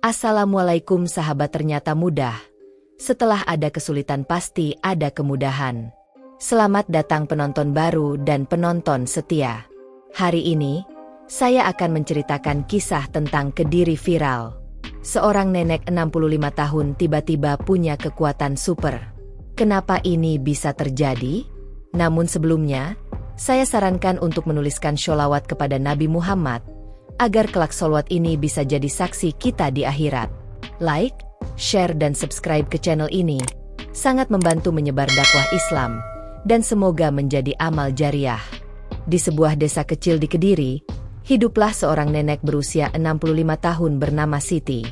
Assalamualaikum sahabat, ternyata mudah. Setelah ada kesulitan pasti ada kemudahan. Selamat datang penonton baru dan penonton setia. Hari ini, saya akan menceritakan kisah tentang Kediri viral. Seorang nenek 65 tahun tiba-tiba punya kekuatan super. Kenapa ini bisa terjadi? Namun sebelumnya, saya sarankan untuk menuliskan sholawat kepada Nabi Muhammad, agar kelak sholawat ini bisa jadi saksi kita di akhirat. Like, share dan subscribe ke channel ini, sangat membantu menyebar dakwah Islam, dan semoga menjadi amal jariah. Di sebuah desa kecil di Kediri, hiduplah seorang nenek berusia 65 tahun bernama Siti.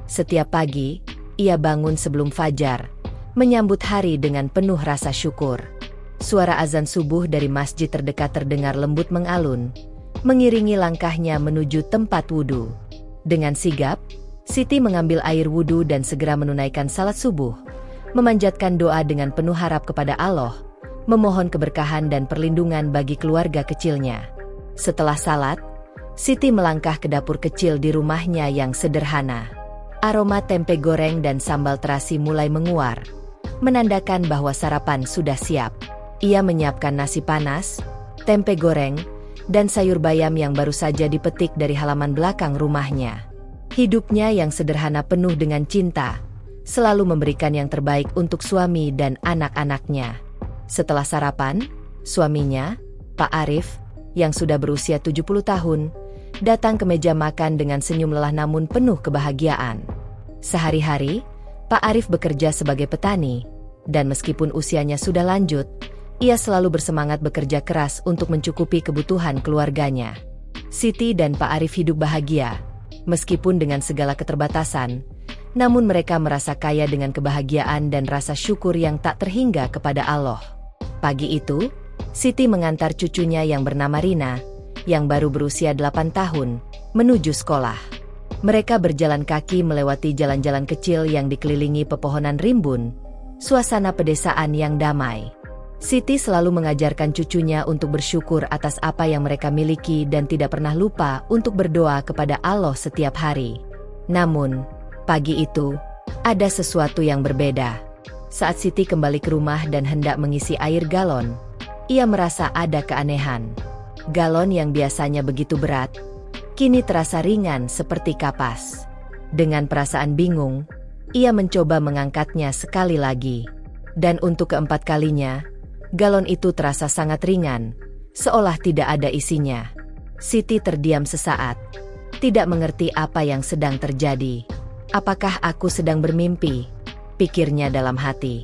Setiap pagi, ia bangun sebelum fajar, menyambut hari dengan penuh rasa syukur. Suara azan subuh dari masjid terdekat terdengar lembut mengalun, mengiringi langkahnya menuju tempat wudhu. Dengan sigap, Siti mengambil air wudhu dan segera menunaikan salat subuh, memanjatkan doa dengan penuh harap kepada Allah, memohon keberkahan dan perlindungan bagi keluarga kecilnya. Setelah salat, Siti melangkah ke dapur kecil di rumahnya yang sederhana. Aroma tempe goreng dan sambal terasi mulai menguar, menandakan bahwa sarapan sudah siap. Ia menyiapkan nasi panas, tempe goreng, dan sayur bayam yang baru saja dipetik dari halaman belakang rumahnya. Hidupnya yang sederhana penuh dengan cinta, selalu memberikan yang terbaik untuk suami dan anak-anaknya. Setelah sarapan, suaminya, Pak Arif, yang sudah berusia 70 tahun, datang ke meja makan dengan senyum lelah namun penuh kebahagiaan. Sehari-hari, Pak Arif bekerja sebagai petani, dan meskipun usianya sudah lanjut, ia selalu bersemangat bekerja keras untuk mencukupi kebutuhan keluarganya. Siti dan Pak Arif hidup bahagia, meskipun dengan segala keterbatasan, namun mereka merasa kaya dengan kebahagiaan dan rasa syukur yang tak terhingga kepada Allah. Pagi itu, Siti mengantar cucunya yang bernama Rina, yang baru berusia 8 tahun, menuju sekolah. Mereka berjalan kaki melewati jalan-jalan kecil yang dikelilingi pepohonan rimbun, suasana pedesaan yang damai. Siti selalu mengajarkan cucunya untuk bersyukur atas apa yang mereka miliki dan tidak pernah lupa untuk berdoa kepada Allah setiap hari. Namun, pagi itu, ada sesuatu yang berbeda. Saat Siti kembali ke rumah dan hendak mengisi air galon, ia merasa ada keanehan. Galon yang biasanya begitu berat, kini terasa ringan seperti kapas. Dengan perasaan bingung, ia mencoba mengangkatnya sekali lagi. Dan untuk keempat kalinya, galon itu terasa sangat ringan, seolah tidak ada isinya. Siti terdiam sesaat, tidak mengerti apa yang sedang terjadi. Apakah aku sedang bermimpi? Pikirnya dalam hati.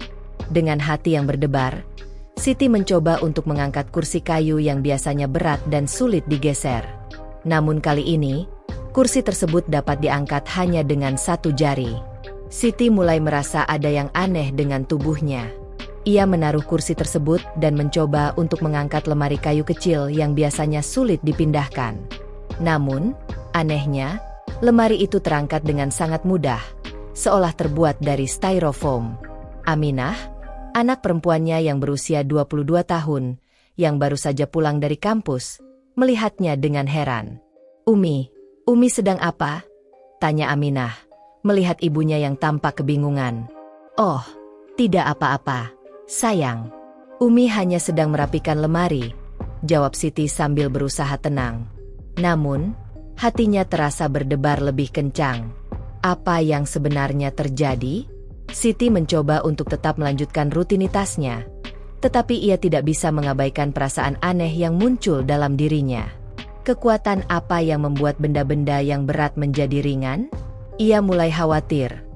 Dengan hati yang berdebar, Siti mencoba untuk mengangkat kursi kayu yang biasanya berat dan sulit digeser. Namun kali ini, kursi tersebut dapat diangkat hanya dengan satu jari. Siti mulai merasa ada yang aneh dengan tubuhnya. Ia menaruh kursi tersebut dan mencoba untuk mengangkat lemari kayu kecil yang biasanya sulit dipindahkan. Namun, anehnya, lemari itu terangkat dengan sangat mudah, seolah terbuat dari styrofoam. Aminah, anak perempuannya yang berusia 22 tahun, yang baru saja pulang dari kampus, melihatnya dengan heran. Umi sedang apa?" tanya Aminah, melihat ibunya yang tampak kebingungan. "Oh, tidak apa-apa, sayang. Umi hanya sedang merapikan lemari," jawab Siti sambil berusaha tenang. Namun, hatinya terasa berdebar lebih kencang. Apa yang sebenarnya terjadi? Siti mencoba untuk tetap melanjutkan rutinitasnya, tetapi ia tidak bisa mengabaikan perasaan aneh yang muncul dalam dirinya. Kekuatan apa yang membuat benda-benda yang berat menjadi ringan? Ia mulai khawatir,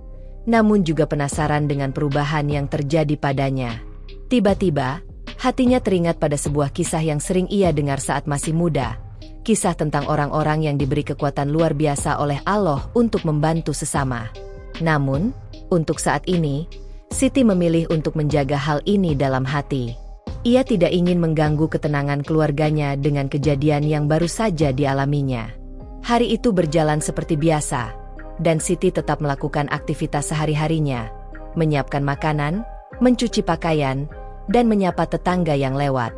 namun juga penasaran dengan perubahan yang terjadi padanya. Tiba-tiba, hatinya teringat pada sebuah kisah yang sering ia dengar saat masih muda. Kisah tentang orang-orang yang diberi kekuatan luar biasa oleh Allah untuk membantu sesama. Namun, untuk saat ini, Siti memilih untuk menjaga hal ini dalam hati. Ia tidak ingin mengganggu ketenangan keluarganya dengan kejadian yang baru saja dialaminya. Hari itu berjalan seperti biasa, dan Siti tetap melakukan aktivitas sehari-harinya, menyiapkan makanan, mencuci pakaian, dan menyapa tetangga yang lewat.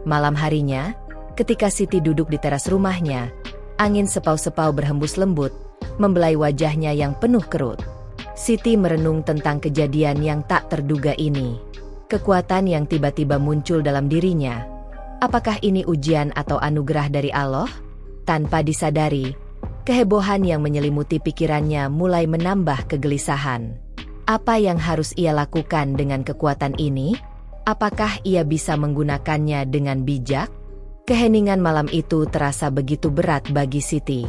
Malam harinya, ketika Siti duduk di teras rumahnya, angin sepau-sepau berhembus lembut, membelai wajahnya yang penuh kerut. Siti merenung tentang kejadian yang tak terduga ini. Kekuatan yang tiba-tiba muncul dalam dirinya. Apakah ini ujian atau anugerah dari Allah? Tanpa disadari, kehebohan yang menyelimuti pikirannya mulai menambah kegelisahan. Apa yang harus ia lakukan dengan kekuatan ini? Apakah ia bisa menggunakannya dengan bijak? Keheningan malam itu terasa begitu berat bagi Siti.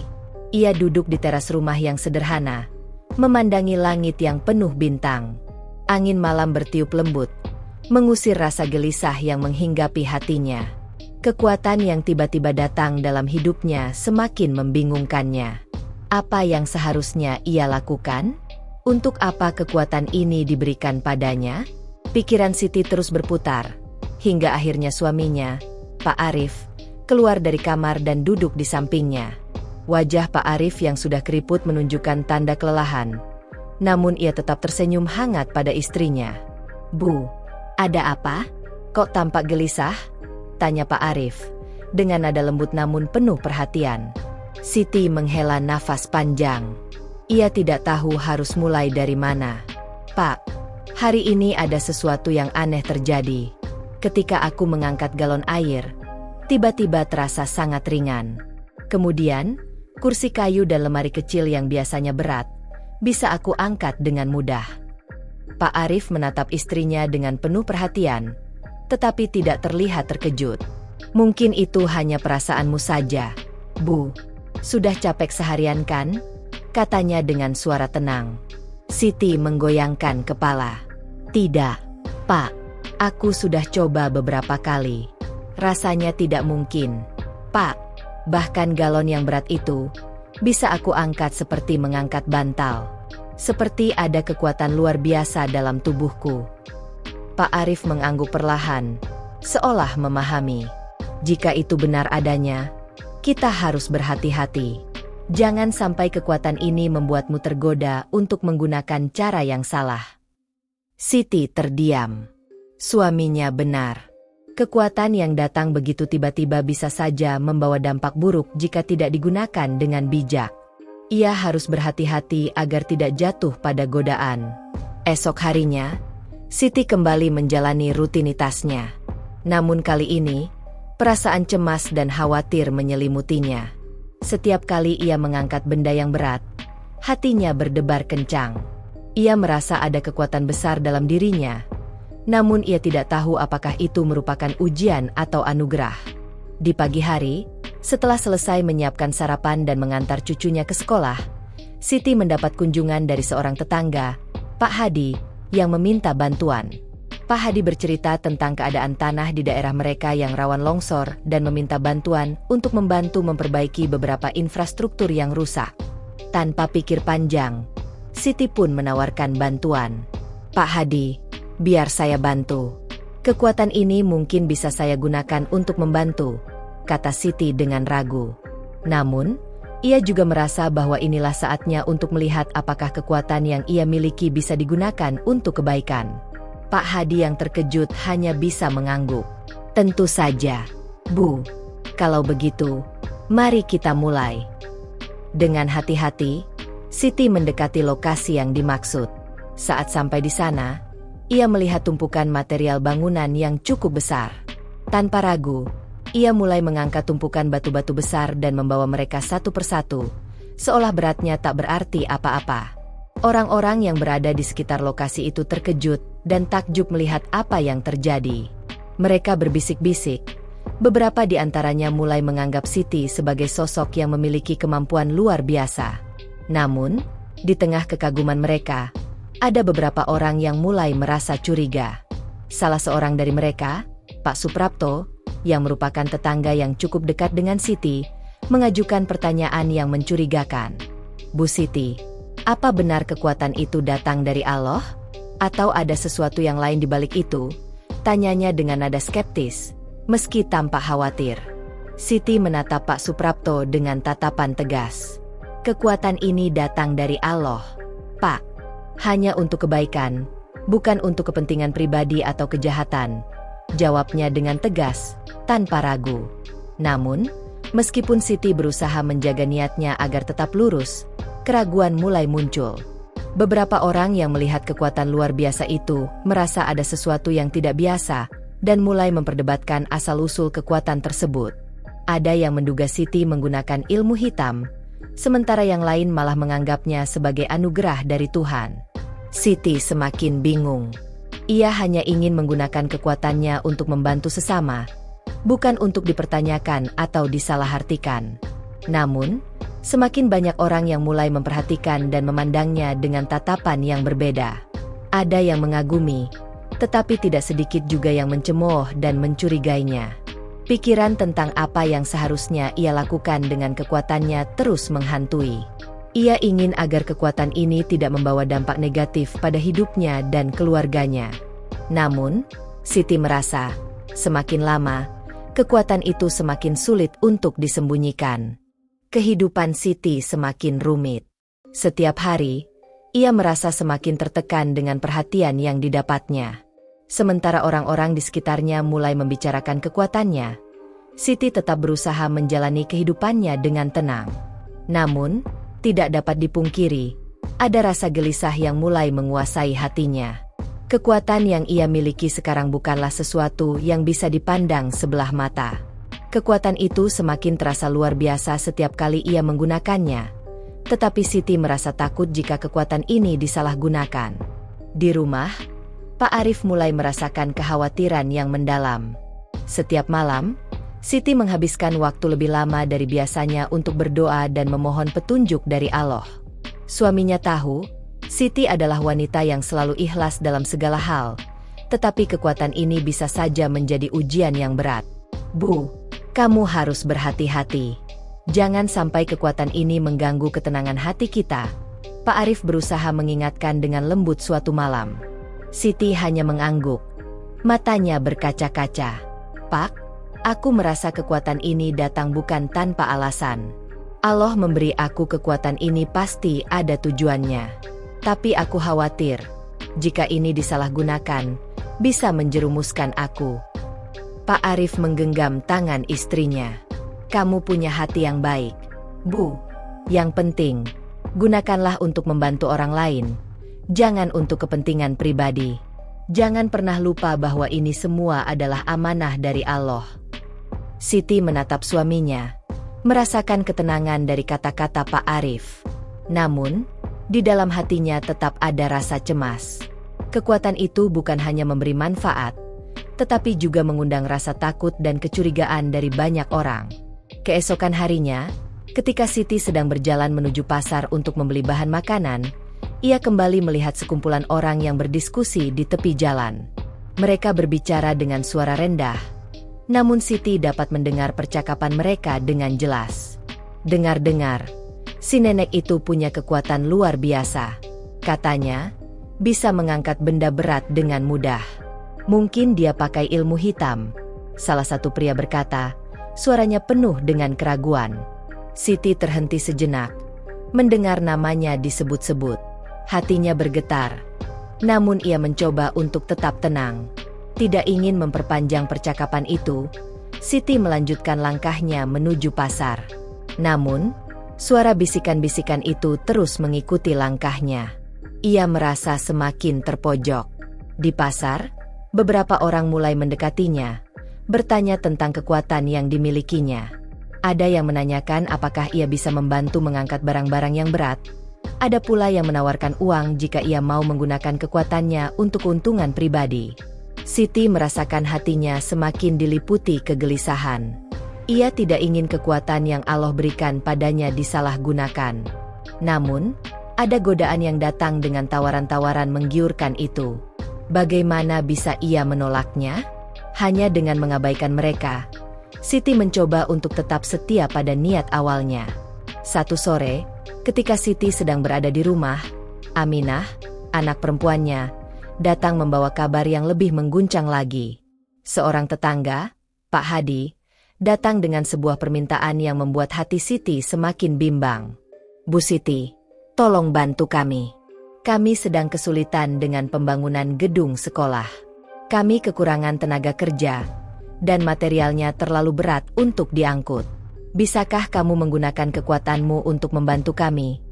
Ia duduk di teras rumah yang sederhana, memandangi langit yang penuh bintang. Angin malam bertiup lembut, mengusir rasa gelisah yang menghinggapi hatinya. Kekuatan yang tiba-tiba datang dalam hidupnya semakin membingungkannya. Apa yang seharusnya ia lakukan? Untuk apa kekuatan ini diberikan padanya? Pikiran Siti terus berputar, hingga akhirnya suaminya, Pak Arif, keluar dari kamar dan duduk di sampingnya. Wajah Pak Arif yang sudah keriput menunjukkan tanda kelelahan. Namun ia tetap tersenyum hangat pada istrinya. "Bu, ada apa? Kok tampak gelisah?" tanya Pak Arif, dengan nada lembut namun penuh perhatian. Siti menghela nafas panjang. Ia tidak tahu harus mulai dari mana. "Pak, hari ini ada sesuatu yang aneh terjadi. Ketika aku mengangkat galon air, tiba-tiba terasa sangat ringan. Kemudian, kursi kayu dan lemari kecil yang biasanya berat, bisa aku angkat dengan mudah." Pak Arif menatap istrinya dengan penuh perhatian, tetapi tidak terlihat terkejut. "Mungkin itu hanya perasaanmu saja, Bu. Sudah capek seharian kan?" katanya dengan suara tenang. Siti menggoyangkan kepala. "Tidak, Pak. Aku sudah coba beberapa kali. Rasanya tidak mungkin, Pak. Bahkan galon yang berat itu, bisa aku angkat seperti mengangkat bantal. Seperti ada kekuatan luar biasa dalam tubuhku." Pak Arif mengangguk perlahan, seolah memahami. "Jika itu benar adanya, kita harus berhati-hati. Jangan sampai kekuatan ini membuatmu tergoda untuk menggunakan cara yang salah." Siti terdiam. Suaminya benar. Kekuatan yang datang begitu tiba-tiba bisa saja membawa dampak buruk jika tidak digunakan dengan bijak. Ia harus berhati-hati agar tidak jatuh pada godaan. Esok harinya, Siti kembali menjalani rutinitasnya. Namun kali ini, perasaan cemas dan khawatir menyelimutinya. Setiap kali ia mengangkat benda yang berat, hatinya berdebar kencang. Ia merasa ada kekuatan besar dalam dirinya. Namun ia tidak tahu apakah itu merupakan ujian atau anugerah. Di pagi hari, setelah selesai menyiapkan sarapan dan mengantar cucunya ke sekolah, Siti mendapat kunjungan dari seorang tetangga, Pak Hadi, yang meminta bantuan. Pak Hadi bercerita tentang keadaan tanah di daerah mereka yang rawan longsor dan meminta bantuan untuk membantu memperbaiki beberapa infrastruktur yang rusak. Tanpa pikir panjang, Siti pun menawarkan bantuan. "Pak Hadi, biar saya bantu. Kekuatan ini mungkin bisa saya gunakan untuk membantu," kata Siti dengan ragu. Namun, ia juga merasa bahwa inilah saatnya untuk melihat apakah kekuatan yang ia miliki bisa digunakan untuk kebaikan. Pak Hadi yang terkejut hanya bisa mengangguk. "Tentu saja, Bu. Kalau begitu, mari kita mulai." Dengan hati-hati, Siti mendekati lokasi yang dimaksud. Saat sampai di sana, ia melihat tumpukan material bangunan yang cukup besar. Tanpa ragu, ia mulai mengangkat tumpukan batu-batu besar dan membawa mereka satu persatu, seolah beratnya tak berarti apa-apa. Orang-orang yang berada di sekitar lokasi itu terkejut dan takjub melihat apa yang terjadi. Mereka berbisik-bisik. Beberapa di antaranya mulai menganggap Siti sebagai sosok yang memiliki kemampuan luar biasa. Namun, di tengah kekaguman mereka, ada beberapa orang yang mulai merasa curiga. Salah seorang dari mereka, Pak Suprapto, yang merupakan tetangga yang cukup dekat dengan Siti, mengajukan pertanyaan yang mencurigakan. "Bu Siti, apa benar kekuatan itu datang dari Allah? Atau ada sesuatu yang lain di balik itu?" tanyanya dengan nada skeptis, meski tampak khawatir. Siti menatap Pak Suprapto dengan tatapan tegas. "Kekuatan ini datang dari Allah, Pak. Hanya untuk kebaikan, bukan untuk kepentingan pribadi atau kejahatan," jawabnya dengan tegas, tanpa ragu. Namun, meskipun Siti berusaha menjaga niatnya agar tetap lurus, keraguan mulai muncul. Beberapa orang yang melihat kekuatan luar biasa itu merasa ada sesuatu yang tidak biasa dan mulai memperdebatkan asal-usul kekuatan tersebut. Ada yang menduga Siti menggunakan ilmu hitam, sementara yang lain malah menganggapnya sebagai anugerah dari Tuhan. Siti semakin bingung. Ia hanya ingin menggunakan kekuatannya untuk membantu sesama, bukan untuk dipertanyakan atau disalahartikan. Namun, semakin banyak orang yang mulai memperhatikan dan memandangnya dengan tatapan yang berbeda. Ada yang mengagumi, tetapi tidak sedikit juga yang mencemooh dan mencurigainya. Pikiran tentang apa yang seharusnya ia lakukan dengan kekuatannya terus menghantui. Ia ingin agar kekuatan ini tidak membawa dampak negatif pada hidupnya dan keluarganya. Namun, Siti merasa, semakin lama, kekuatan itu semakin sulit untuk disembunyikan. Kehidupan Siti semakin rumit. Setiap hari, ia merasa semakin tertekan dengan perhatian yang didapatnya. Sementara orang-orang di sekitarnya mulai membicarakan kekuatannya, Siti tetap berusaha menjalani kehidupannya dengan tenang. Namun, tidak dapat dipungkiri, ada rasa gelisah yang mulai menguasai hatinya. Kekuatan yang ia miliki sekarang bukanlah sesuatu yang bisa dipandang sebelah mata. Kekuatan itu semakin terasa luar biasa setiap kali ia menggunakannya. Tetapi Siti merasa takut jika kekuatan ini disalahgunakan. Di rumah, Pak Arif mulai merasakan kekhawatiran yang mendalam. Setiap malam, Siti menghabiskan waktu lebih lama dari biasanya untuk berdoa dan memohon petunjuk dari Allah. Suaminya tahu, Siti adalah wanita yang selalu ikhlas dalam segala hal, tetapi kekuatan ini bisa saja menjadi ujian yang berat. Bu, kamu harus berhati-hati. Jangan sampai kekuatan ini mengganggu ketenangan hati kita. Pak Arif berusaha mengingatkan dengan lembut suatu malam. Siti hanya mengangguk. Matanya berkaca-kaca. Pak, aku merasa kekuatan ini datang bukan tanpa alasan. Allah memberi aku kekuatan ini pasti ada tujuannya. Tapi aku khawatir, jika ini disalahgunakan, bisa menjerumuskan aku. Pak Arif menggenggam tangan istrinya. Kamu punya hati yang baik, Bu. Yang penting, gunakanlah untuk membantu orang lain. Jangan untuk kepentingan pribadi. Jangan pernah lupa bahwa ini semua adalah amanah dari Allah. Siti menatap suaminya, merasakan ketenangan dari kata-kata Pak Arif. Namun, di dalam hatinya tetap ada rasa cemas. Kekuatan itu bukan hanya memberi manfaat, tetapi juga mengundang rasa takut dan kecurigaan dari banyak orang. Keesokan harinya, ketika Siti sedang berjalan menuju pasar untuk membeli bahan makanan, ia kembali melihat sekumpulan orang yang berdiskusi di tepi jalan. Mereka berbicara dengan suara rendah, namun Siti dapat mendengar percakapan mereka dengan jelas. Dengar-dengar, si nenek itu punya kekuatan luar biasa. Katanya, bisa mengangkat benda berat dengan mudah. Mungkin dia pakai ilmu hitam. Salah satu pria berkata, suaranya penuh dengan keraguan. Siti terhenti sejenak, mendengar namanya disebut-sebut. Hatinya bergetar. Namun ia mencoba untuk tetap tenang. Tidak ingin memperpanjang percakapan itu, Siti melanjutkan langkahnya menuju pasar. Namun, suara bisikan-bisikan itu terus mengikuti langkahnya. Ia merasa semakin terpojok. Di pasar, beberapa orang mulai mendekatinya, bertanya tentang kekuatan yang dimilikinya. Ada yang menanyakan apakah ia bisa membantu mengangkat barang-barang yang berat. Ada pula yang menawarkan uang jika ia mau menggunakan kekuatannya untuk keuntungan pribadi. Siti merasakan hatinya semakin diliputi kegelisahan. Ia tidak ingin kekuatan yang Allah berikan padanya disalahgunakan. Namun, ada godaan yang datang dengan tawaran-tawaran menggiurkan itu. Bagaimana bisa ia menolaknya? Hanya dengan mengabaikan mereka, Siti mencoba untuk tetap setia pada niat awalnya. Satu sore, ketika Siti sedang berada di rumah, Aminah, anak perempuannya, datang membawa kabar yang lebih mengguncang lagi. Seorang tetangga, Pak Hadi, datang dengan sebuah permintaan yang membuat hati Siti semakin bimbang. Bu Siti, tolong bantu kami. Kami sedang kesulitan dengan pembangunan gedung sekolah. Kami kekurangan tenaga kerja, dan materialnya terlalu berat untuk diangkut. Bisakah kamu menggunakan kekuatanmu untuk membantu kami?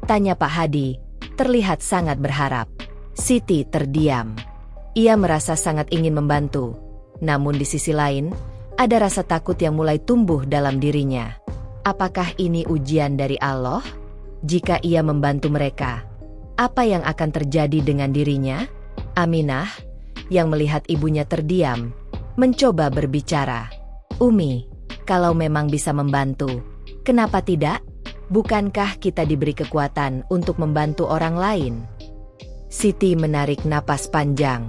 Tanya Pak Hadi, terlihat sangat berharap. Siti terdiam. Ia merasa sangat ingin membantu. Namun di sisi lain, ada rasa takut yang mulai tumbuh dalam dirinya. Apakah ini ujian dari Allah? Jika ia membantu mereka, apa yang akan terjadi dengan dirinya? Aminah, yang melihat ibunya terdiam, mencoba berbicara. Umi, kalau memang bisa membantu, kenapa tidak? Bukankah kita diberi kekuatan untuk membantu orang lain? Siti menarik napas panjang.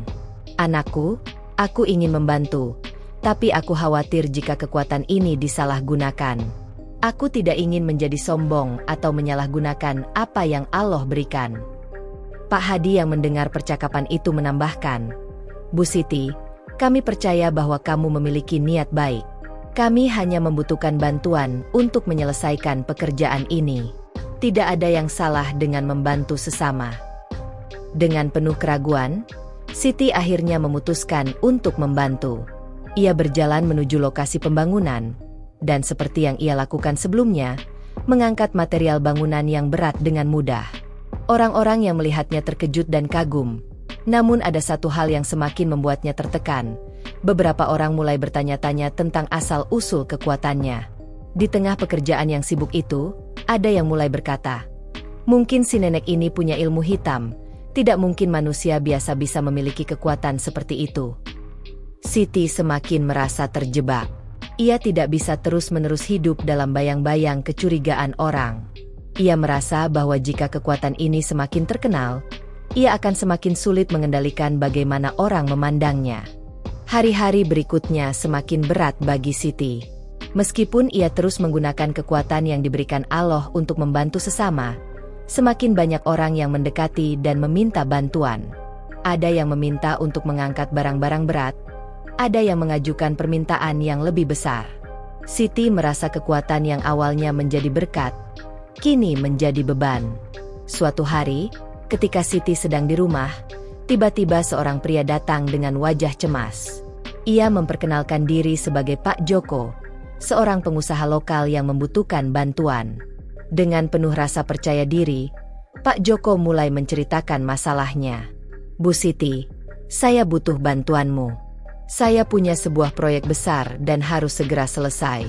Anakku, aku ingin membantu, tapi aku khawatir jika kekuatan ini disalahgunakan. Aku tidak ingin menjadi sombong atau menyalahgunakan apa yang Allah berikan. Pak Hadi yang mendengar percakapan itu menambahkan, Bu Siti, kami percaya bahwa kamu memiliki niat baik. Kami hanya membutuhkan bantuan untuk menyelesaikan pekerjaan ini. Tidak ada yang salah dengan membantu sesama. Dengan penuh keraguan, Siti akhirnya memutuskan untuk membantu. Ia berjalan menuju lokasi pembangunan, dan seperti yang ia lakukan sebelumnya, mengangkat material bangunan yang berat dengan mudah. Orang-orang yang melihatnya terkejut dan kagum. Namun ada satu hal yang semakin membuatnya tertekan. Beberapa orang mulai bertanya-tanya tentang asal-usul kekuatannya. Di tengah pekerjaan yang sibuk itu, ada yang mulai berkata, mungkin si nenek ini punya ilmu hitam. Tidak mungkin manusia biasa bisa memiliki kekuatan seperti itu. Siti semakin merasa terjebak. Ia tidak bisa terus-menerus hidup dalam bayang-bayang kecurigaan orang. Ia merasa bahwa jika kekuatan ini semakin terkenal, ia akan semakin sulit mengendalikan bagaimana orang memandangnya. Hari-hari berikutnya semakin berat bagi Siti. Meskipun ia terus menggunakan kekuatan yang diberikan Allah untuk membantu sesama, semakin banyak orang yang mendekati dan meminta bantuan. Ada yang meminta untuk mengangkat barang-barang berat, ada yang mengajukan permintaan yang lebih besar. Siti merasa kekuatan yang awalnya menjadi berkat, kini menjadi beban. Suatu hari, ketika Siti sedang di rumah, tiba-tiba seorang pria datang dengan wajah cemas. Ia memperkenalkan diri sebagai Pak Joko, seorang pengusaha lokal yang membutuhkan bantuan. Dengan penuh rasa percaya diri, Pak Joko mulai menceritakan masalahnya. Bu Siti, saya butuh bantuanmu. Saya punya sebuah proyek besar dan harus segera selesai.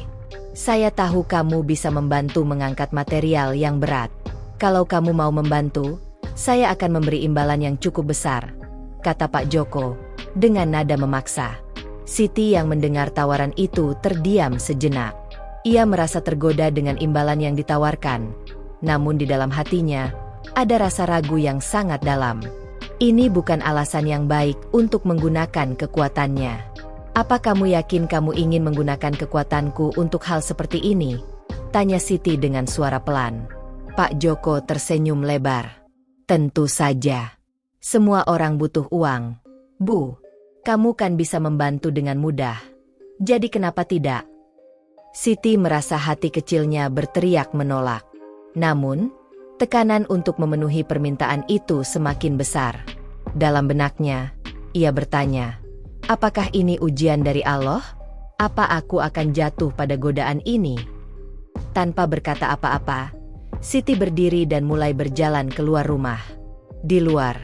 Saya tahu kamu bisa membantu mengangkat material yang berat. Kalau kamu mau membantu, saya akan memberi imbalan yang cukup besar, kata Pak Joko, dengan nada memaksa. Siti yang mendengar tawaran itu terdiam sejenak. Ia merasa tergoda dengan imbalan yang ditawarkan. Namun di dalam hatinya, ada rasa ragu yang sangat dalam. Ini bukan alasan yang baik untuk menggunakan kekuatannya. Apa kamu yakin kamu ingin menggunakan kekuatanku untuk hal seperti ini? Tanya Siti dengan suara pelan. Pak Joko tersenyum lebar. Tentu saja. Semua orang butuh uang. Bu, kamu kan bisa membantu dengan mudah. Jadi kenapa tidak? Siti merasa hati kecilnya berteriak menolak. Namun, tekanan untuk memenuhi permintaan itu semakin besar. Dalam benaknya, ia bertanya, apakah ini ujian dari Allah? Apa aku akan jatuh pada godaan ini? Tanpa berkata apa-apa, Siti berdiri dan mulai berjalan keluar rumah. Di luar,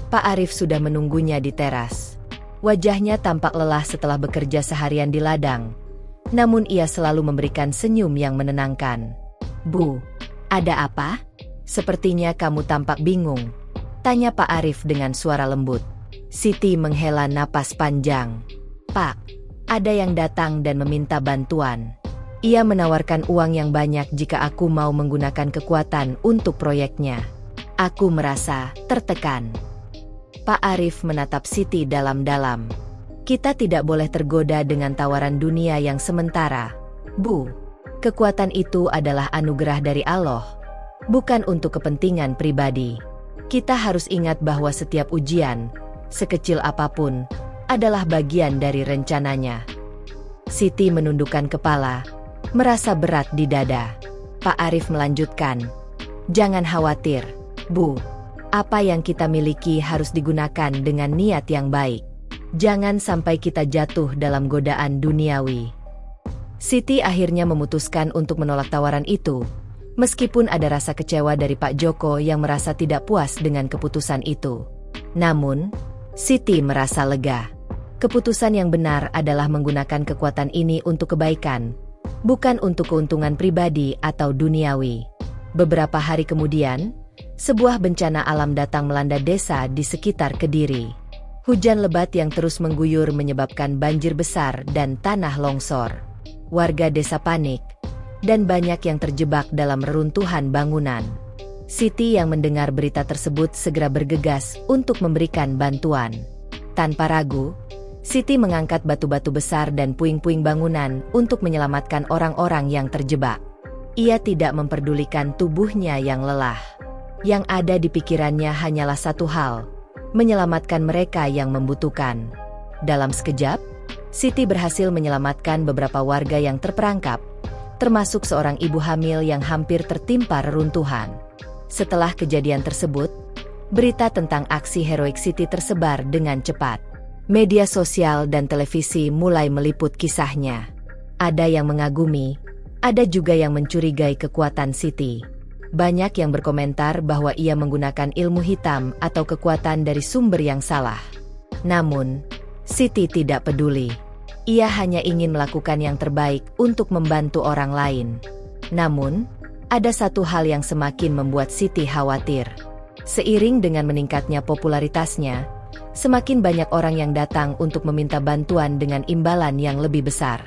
Pak Arif sudah menunggunya di teras. Wajahnya tampak lelah setelah bekerja seharian di ladang. Namun ia selalu memberikan senyum yang menenangkan. Bu, ada apa? Sepertinya kamu tampak bingung, tanya Pak Arif dengan suara lembut. Siti menghela napas panjang. Pak, ada yang datang dan meminta bantuan. Ia menawarkan uang yang banyak jika aku mau menggunakan kekuatan untuk proyeknya. Aku merasa tertekan. Pak Arif menatap Siti dalam-dalam. Kita tidak boleh tergoda dengan tawaran dunia yang sementara. Bu, kekuatan itu adalah anugerah dari Allah, bukan untuk kepentingan pribadi. Kita harus ingat bahwa setiap ujian, sekecil apapun, adalah bagian dari rencananya. Siti menundukkan kepala, merasa berat di dada. Pak Arif melanjutkan, jangan khawatir, Bu. Apa yang kita miliki harus digunakan dengan niat yang baik. Jangan sampai kita jatuh dalam godaan duniawi. Siti akhirnya memutuskan untuk menolak tawaran itu, Meskipun ada rasa kecewa dari Pak Joko yang merasa tidak puas dengan keputusan itu. Namun, Siti merasa lega. Keputusan yang benar adalah menggunakan kekuatan ini untuk kebaikan, bukan untuk keuntungan pribadi atau duniawi. Beberapa hari kemudian, sebuah bencana alam datang melanda desa di sekitar Kediri. Hujan lebat yang terus mengguyur menyebabkan banjir besar dan tanah longsor. Warga desa panik, dan banyak yang terjebak dalam reruntuhan bangunan. Siti yang mendengar berita tersebut segera bergegas untuk memberikan bantuan. Tanpa ragu, Siti mengangkat batu-batu besar dan puing-puing bangunan untuk menyelamatkan orang-orang yang terjebak. Ia tidak memperdulikan tubuhnya yang lelah. Yang ada di pikirannya hanyalah satu hal, menyelamatkan mereka yang membutuhkan. Dalam sekejap, Siti berhasil menyelamatkan beberapa warga yang terperangkap, termasuk seorang ibu hamil yang hampir tertimpa reruntuhan. Setelah kejadian tersebut, berita tentang aksi heroik Siti tersebar dengan cepat. Media sosial dan televisi mulai meliput kisahnya. Ada yang mengagumi, ada juga yang mencurigai kekuatan Siti. Banyak yang berkomentar bahwa ia menggunakan ilmu hitam atau kekuatan dari sumber yang salah. Namun, Siti tidak peduli. Ia hanya ingin melakukan yang terbaik untuk membantu orang lain. Namun, ada satu hal yang semakin membuat Siti khawatir. Seiring dengan meningkatnya popularitasnya, semakin banyak orang yang datang untuk meminta bantuan dengan imbalan yang lebih besar.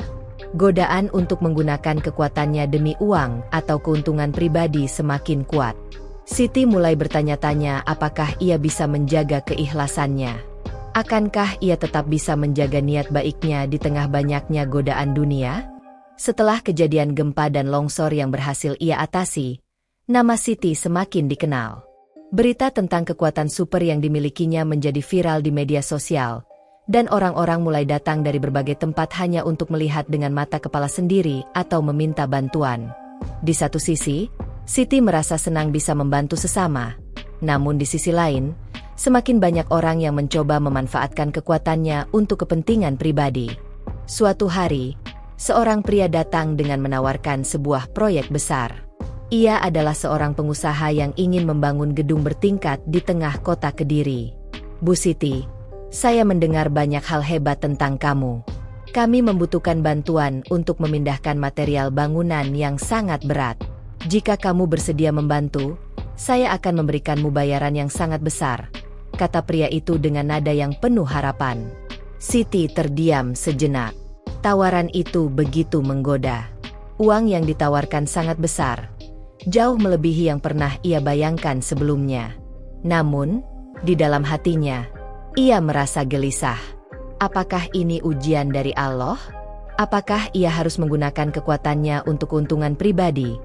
Godaan untuk menggunakan kekuatannya demi uang atau keuntungan pribadi semakin kuat. Siti mulai bertanya-tanya apakah ia bisa menjaga keikhlasannya. Akankah ia tetap bisa menjaga niat baiknya di tengah banyaknya godaan dunia? Setelah kejadian gempa dan longsor yang berhasil ia atasi, nama Siti semakin dikenal. Berita tentang kekuatan super yang dimilikinya menjadi viral di media sosial, dan orang-orang mulai datang dari berbagai tempat hanya untuk melihat dengan mata kepala sendiri atau meminta bantuan. Di satu sisi, Siti merasa senang bisa membantu sesama. Namun di sisi lain, semakin banyak orang yang mencoba memanfaatkan kekuatannya untuk kepentingan pribadi. Suatu hari, seorang pria datang dengan menawarkan sebuah proyek besar. Ia adalah seorang pengusaha yang ingin membangun gedung bertingkat di tengah kota Kediri. Bu Siti, saya mendengar banyak hal hebat tentang kamu. Kami membutuhkan bantuan untuk memindahkan material bangunan yang sangat berat. Jika kamu bersedia membantu, saya akan memberikanmu bayaran yang sangat besar, kata pria itu dengan nada yang penuh harapan. Siti terdiam sejenak. Tawaran itu begitu menggoda. Uang yang ditawarkan sangat besar, jauh melebihi yang pernah ia bayangkan sebelumnya. Namun, di dalam hatinya, ia merasa gelisah. Apakah ini ujian dari Allah? Apakah ia harus menggunakan kekuatannya untuk keuntungan pribadi?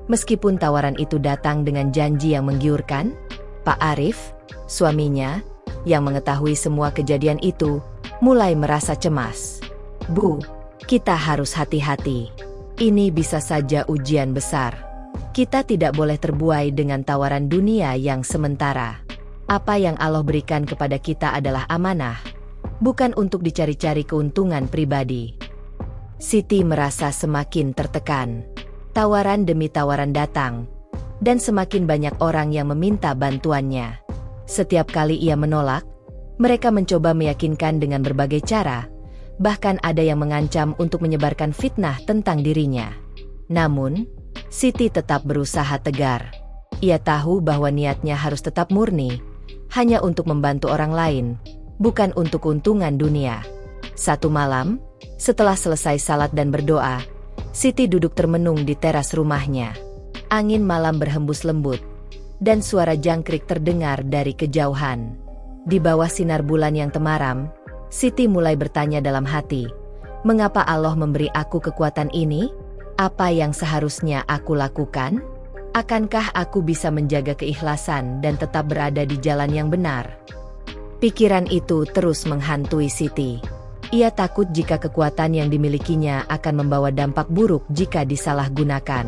Meskipun tawaran itu datang dengan janji yang menggiurkan, Pak Arif, suaminya, yang mengetahui semua kejadian itu, mulai merasa cemas. Bu, kita harus hati-hati. Ini bisa saja ujian besar. Kita tidak boleh terbuai dengan tawaran dunia yang sementara. Apa yang Allah berikan kepada kita adalah amanah, bukan untuk dicari-cari keuntungan pribadi. Siti merasa semakin tertekan. Tawaran demi tawaran datang, dan semakin banyak orang yang meminta bantuannya. Setiap kali ia menolak, mereka mencoba meyakinkan dengan berbagai cara, bahkan ada yang mengancam untuk menyebarkan fitnah tentang dirinya. Namun, Siti tetap berusaha tegar. Ia tahu bahwa niatnya harus tetap murni, hanya untuk membantu orang lain, bukan untuk keuntungan dunia. Satu malam, setelah selesai salat dan berdoa, Siti duduk termenung di teras rumahnya. Angin malam berhembus lembut, dan suara jangkrik terdengar dari kejauhan. Di bawah sinar bulan yang temaram, Siti mulai bertanya dalam hati, mengapa Allah memberi aku kekuatan ini? Apa yang seharusnya aku lakukan? Akankah aku bisa menjaga keikhlasan dan tetap berada di jalan yang benar? Pikiran itu terus menghantui Siti. Ia takut jika kekuatan yang dimilikinya akan membawa dampak buruk jika disalahgunakan.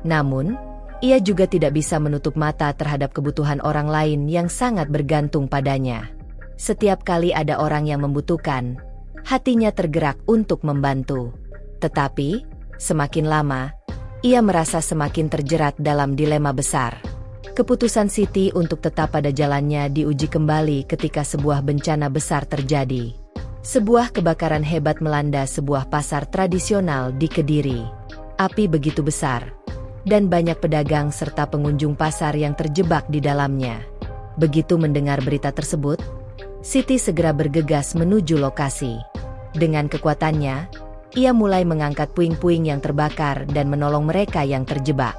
Namun, ia juga tidak bisa menutup mata terhadap kebutuhan orang lain yang sangat bergantung padanya. Setiap kali ada orang yang membutuhkan, hatinya tergerak untuk membantu. Tetapi, semakin lama, Ia merasa semakin terjerat dalam dilema besar. Keputusan Siti untuk tetap pada jalannya diuji kembali ketika sebuah bencana besar terjadi. Sebuah kebakaran hebat melanda sebuah pasar tradisional di Kediri. Api begitu besar, dan banyak pedagang serta pengunjung pasar yang terjebak di dalamnya. Begitu mendengar berita tersebut, Siti segera bergegas menuju lokasi. Dengan kekuatannya, ia mulai mengangkat puing-puing yang terbakar dan menolong mereka yang terjebak.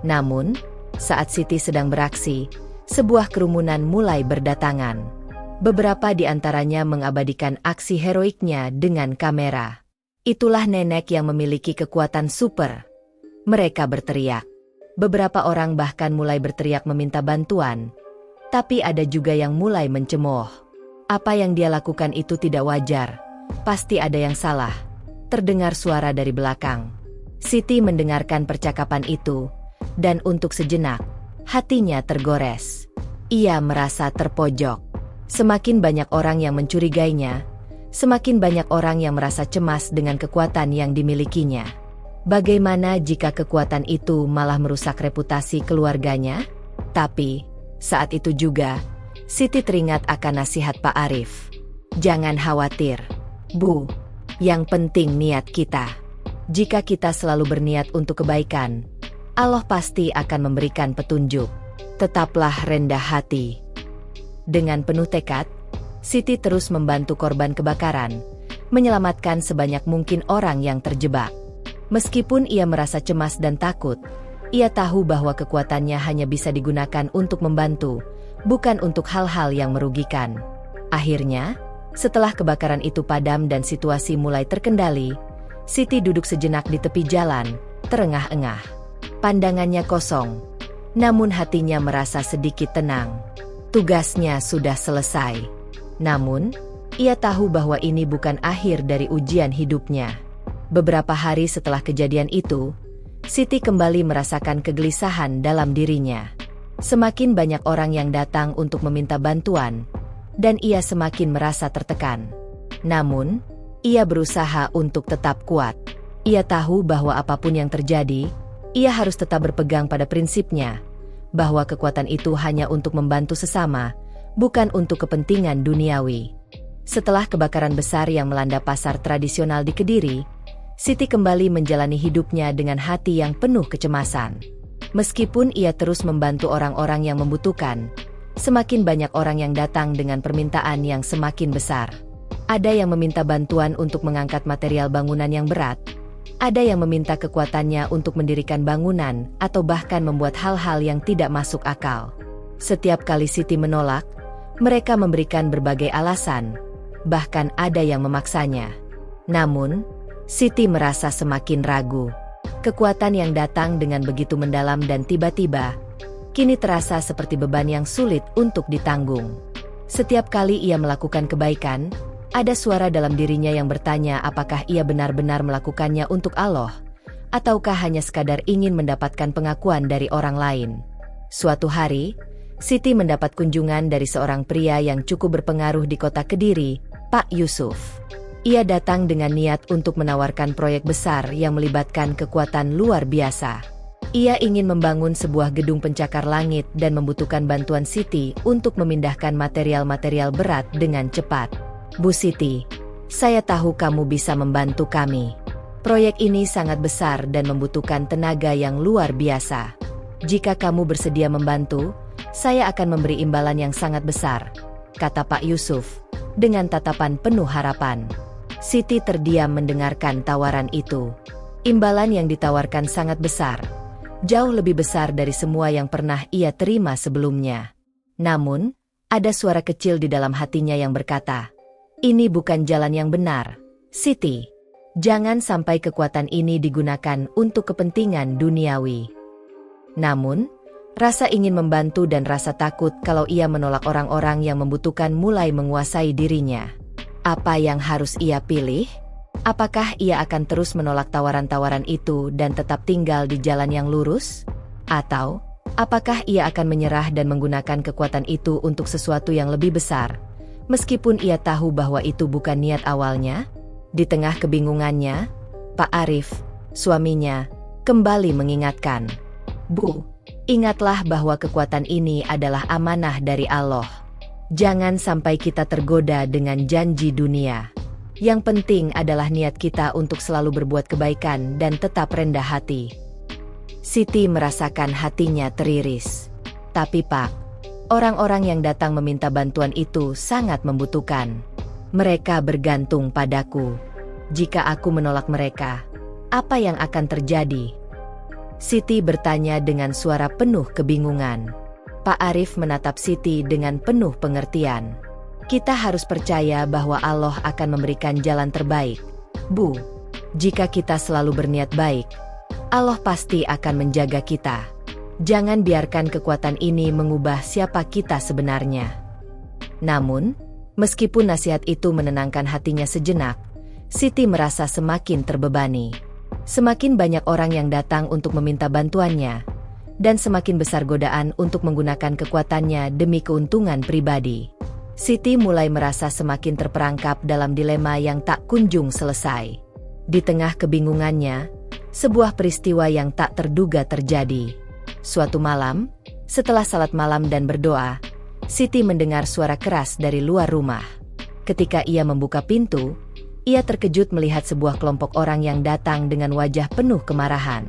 Namun, saat Siti sedang beraksi, sebuah kerumunan mulai berdatangan. Beberapa di antaranya mengabadikan aksi heroiknya dengan kamera. Itulah nenek yang memiliki kekuatan super. Mereka berteriak. Beberapa orang bahkan mulai berteriak meminta bantuan. Tapi ada juga yang mulai mencemooh. Apa yang dia lakukan itu tidak wajar. Pasti ada yang salah. Terdengar suara dari belakang. Siti mendengarkan percakapan itu, dan untuk sejenak, hatinya tergores. Ia merasa terpojok. Semakin banyak orang yang mencurigainya, semakin banyak orang yang merasa cemas dengan kekuatan yang dimilikinya. Bagaimana jika kekuatan itu malah merusak reputasi keluarganya? Tapi, saat itu juga, Siti teringat akan nasihat Pak Arif. Jangan khawatir, Bu. Yang penting niat kita. Jika kita selalu berniat untuk kebaikan, Allah pasti akan memberikan petunjuk. Tetaplah rendah hati. Dengan penuh tekad, Siti terus membantu korban kebakaran, menyelamatkan sebanyak mungkin orang yang terjebak. Meskipun ia merasa cemas dan takut, ia tahu bahwa kekuatannya hanya bisa digunakan untuk membantu, bukan untuk hal-hal yang merugikan. Akhirnya, setelah kebakaran itu padam dan situasi mulai terkendali, Siti duduk sejenak di tepi jalan, terengah-engah. Pandangannya kosong, namun hatinya merasa sedikit tenang. Tugasnya sudah selesai. Namun, ia tahu bahwa ini bukan akhir dari ujian hidupnya. Beberapa hari setelah kejadian itu, Siti kembali merasakan kegelisahan dalam dirinya. Semakin banyak orang yang datang untuk meminta bantuan, dan ia semakin merasa tertekan. Namun, ia berusaha untuk tetap kuat. Ia tahu bahwa apapun yang terjadi, ia harus tetap berpegang pada prinsipnya, bahwa kekuatan itu hanya untuk membantu sesama, bukan untuk kepentingan duniawi. Setelah kebakaran besar yang melanda pasar tradisional di Kediri, Siti kembali menjalani hidupnya dengan hati yang penuh kecemasan. Meskipun ia terus membantu orang-orang yang membutuhkan, semakin banyak orang yang datang dengan permintaan yang semakin besar. Ada yang meminta bantuan untuk mengangkat material bangunan yang berat, ada yang meminta kekuatannya untuk mendirikan bangunan atau bahkan membuat hal-hal yang tidak masuk akal. Setiap kali Siti menolak, mereka memberikan berbagai alasan, bahkan ada yang memaksanya. Namun, Siti merasa semakin ragu. Kekuatan yang datang dengan begitu mendalam dan tiba-tiba, kini terasa seperti beban yang sulit untuk ditanggung. Setiap kali ia melakukan kebaikan, ada suara dalam dirinya yang bertanya apakah ia benar-benar melakukannya untuk Allah, ataukah hanya sekadar ingin mendapatkan pengakuan dari orang lain. Suatu hari, Siti mendapat kunjungan dari seorang pria yang cukup berpengaruh di kota Kediri, Pak Yusuf. Ia datang dengan niat untuk menawarkan proyek besar yang melibatkan kekuatan luar biasa. Ia ingin membangun sebuah gedung pencakar langit dan membutuhkan bantuan Siti untuk memindahkan material-material berat dengan cepat. Bu Siti, saya tahu kamu bisa membantu kami. Proyek ini sangat besar dan membutuhkan tenaga yang luar biasa. Jika kamu bersedia membantu, saya akan memberi imbalan yang sangat besar, kata Pak Yusuf, dengan tatapan penuh harapan. Siti terdiam mendengarkan tawaran itu. Imbalan yang ditawarkan sangat besar, jauh lebih besar dari semua yang pernah ia terima sebelumnya. Namun, ada suara kecil di dalam hatinya yang berkata, ini bukan jalan yang benar, Siti. Jangan sampai kekuatan ini digunakan untuk kepentingan duniawi. Namun, rasa ingin membantu dan rasa takut kalau ia menolak orang-orang yang membutuhkan mulai menguasai dirinya. Apa yang harus ia pilih? Apakah ia akan terus menolak tawaran-tawaran itu dan tetap tinggal di jalan yang lurus? Atau, apakah ia akan menyerah dan menggunakan kekuatan itu untuk sesuatu yang lebih besar, meskipun ia tahu bahwa itu bukan niat awalnya? Di tengah kebingungannya, Pak Arif, suaminya, kembali mengingatkan, "Bu, ingatlah bahwa kekuatan ini adalah amanah dari Allah. Jangan sampai kita tergoda dengan janji dunia. Yang penting adalah niat kita untuk selalu berbuat kebaikan dan tetap rendah hati." Siti merasakan hatinya teriris. "Tapi Pak, orang-orang yang datang meminta bantuan itu sangat membutuhkan. Mereka bergantung padaku. Jika aku menolak mereka, apa yang akan terjadi?" Siti bertanya dengan suara penuh kebingungan. Pak Arif menatap Siti dengan penuh pengertian. "Kita harus percaya bahwa Allah akan memberikan jalan terbaik, Bu. Jika kita selalu berniat baik, Allah pasti akan menjaga kita. Jangan biarkan kekuatan ini mengubah siapa kita sebenarnya." Namun, meskipun nasihat itu menenangkan hatinya sejenak, Siti merasa semakin terbebani. Semakin banyak orang yang datang untuk meminta bantuannya, dan semakin besar godaan untuk menggunakan kekuatannya demi keuntungan pribadi. Siti mulai merasa semakin terperangkap dalam dilema yang tak kunjung selesai. Di tengah kebingungannya, sebuah peristiwa yang tak terduga terjadi. Suatu malam, setelah salat malam dan berdoa, Siti mendengar suara keras dari luar rumah. Ketika ia membuka pintu, ia terkejut melihat sebuah kelompok orang yang datang dengan wajah penuh kemarahan.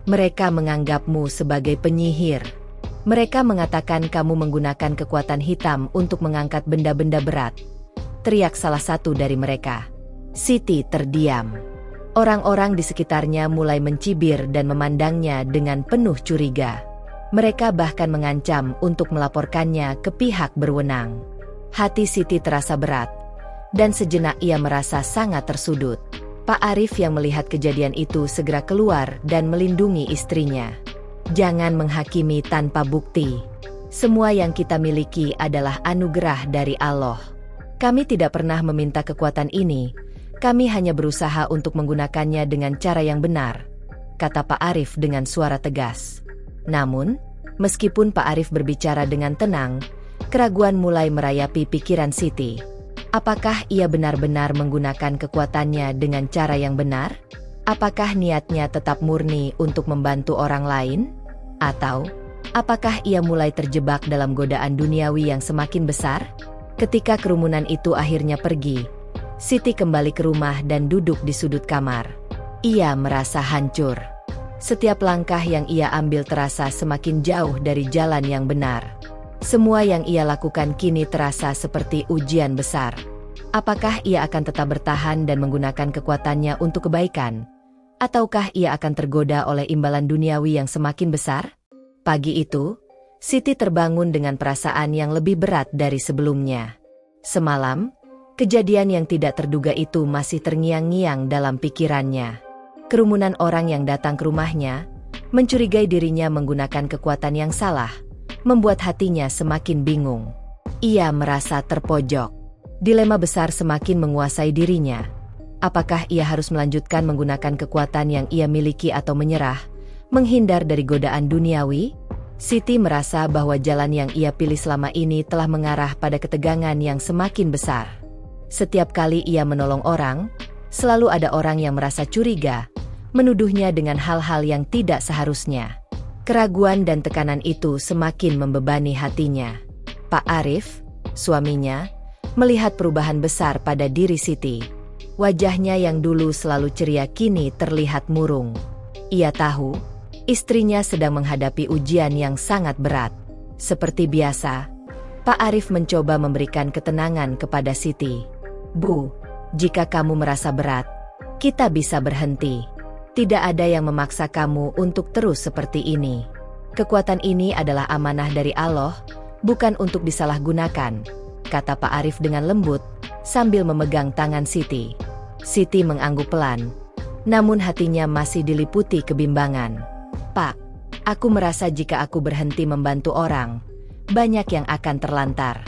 "Mereka menganggapmu sebagai penyihir. Mereka mengatakan kamu menggunakan kekuatan hitam untuk mengangkat benda-benda berat," teriak salah satu dari mereka. Siti terdiam. Orang-orang di sekitarnya mulai mencibir dan memandangnya dengan penuh curiga. Mereka bahkan mengancam untuk melaporkannya ke pihak berwenang. Hati Siti terasa berat, dan sejenak ia merasa sangat tersudut. Pak Arif yang melihat kejadian itu segera keluar dan melindungi istrinya. "Jangan menghakimi tanpa bukti. Semua yang kita miliki adalah anugerah dari Allah. Kami tidak pernah meminta kekuatan ini, kami hanya berusaha untuk menggunakannya dengan cara yang benar," kata Pak Arif dengan suara tegas. Namun, meskipun Pak Arif berbicara dengan tenang, keraguan mulai merayapi pikiran Siti. Apakah ia benar-benar menggunakan kekuatannya dengan cara yang benar? Apakah niatnya tetap murni untuk membantu orang lain? Atau, apakah ia mulai terjebak dalam godaan duniawi yang semakin besar? Ketika kerumunan itu akhirnya pergi, Siti kembali ke rumah dan duduk di sudut kamar. Ia merasa hancur. Setiap langkah yang ia ambil terasa semakin jauh dari jalan yang benar. Semua yang ia lakukan kini terasa seperti ujian besar. Apakah ia akan tetap bertahan dan menggunakan kekuatannya untuk kebaikan? Ataukah ia akan tergoda oleh imbalan duniawi yang semakin besar? Pagi itu, Siti terbangun dengan perasaan yang lebih berat dari sebelumnya. Semalam, kejadian yang tidak terduga itu masih terngiang-ngiang dalam pikirannya. Kerumunan orang yang datang ke rumahnya, mencurigai dirinya menggunakan kekuatan yang salah, membuat hatinya semakin bingung. Ia merasa terpojok. Dilema besar semakin menguasai dirinya. Apakah ia harus melanjutkan menggunakan kekuatan yang ia miliki atau menyerah, menghindar dari godaan duniawi? Siti merasa bahwa jalan yang ia pilih selama ini telah mengarah pada ketegangan yang semakin besar. Setiap kali ia menolong orang, selalu ada orang yang merasa curiga, menuduhnya dengan hal-hal yang tidak seharusnya. Keraguan dan tekanan itu semakin membebani hatinya. Pak Arif, suaminya, melihat perubahan besar pada diri Siti. Wajahnya yang dulu selalu ceria kini terlihat murung. Ia tahu, istrinya sedang menghadapi ujian yang sangat berat. Seperti biasa, Pak Arif mencoba memberikan ketenangan kepada Siti. "Bu, jika kamu merasa berat, kita bisa berhenti. Tidak ada yang memaksa kamu untuk terus seperti ini. Kekuatan ini adalah amanah dari Allah, bukan untuk disalahgunakan," kata Pak Arif dengan lembut, sambil memegang tangan Siti. Siti mengangguk pelan, namun hatinya masih diliputi kebimbangan. "Pak, aku merasa jika aku berhenti membantu orang, banyak yang akan terlantar.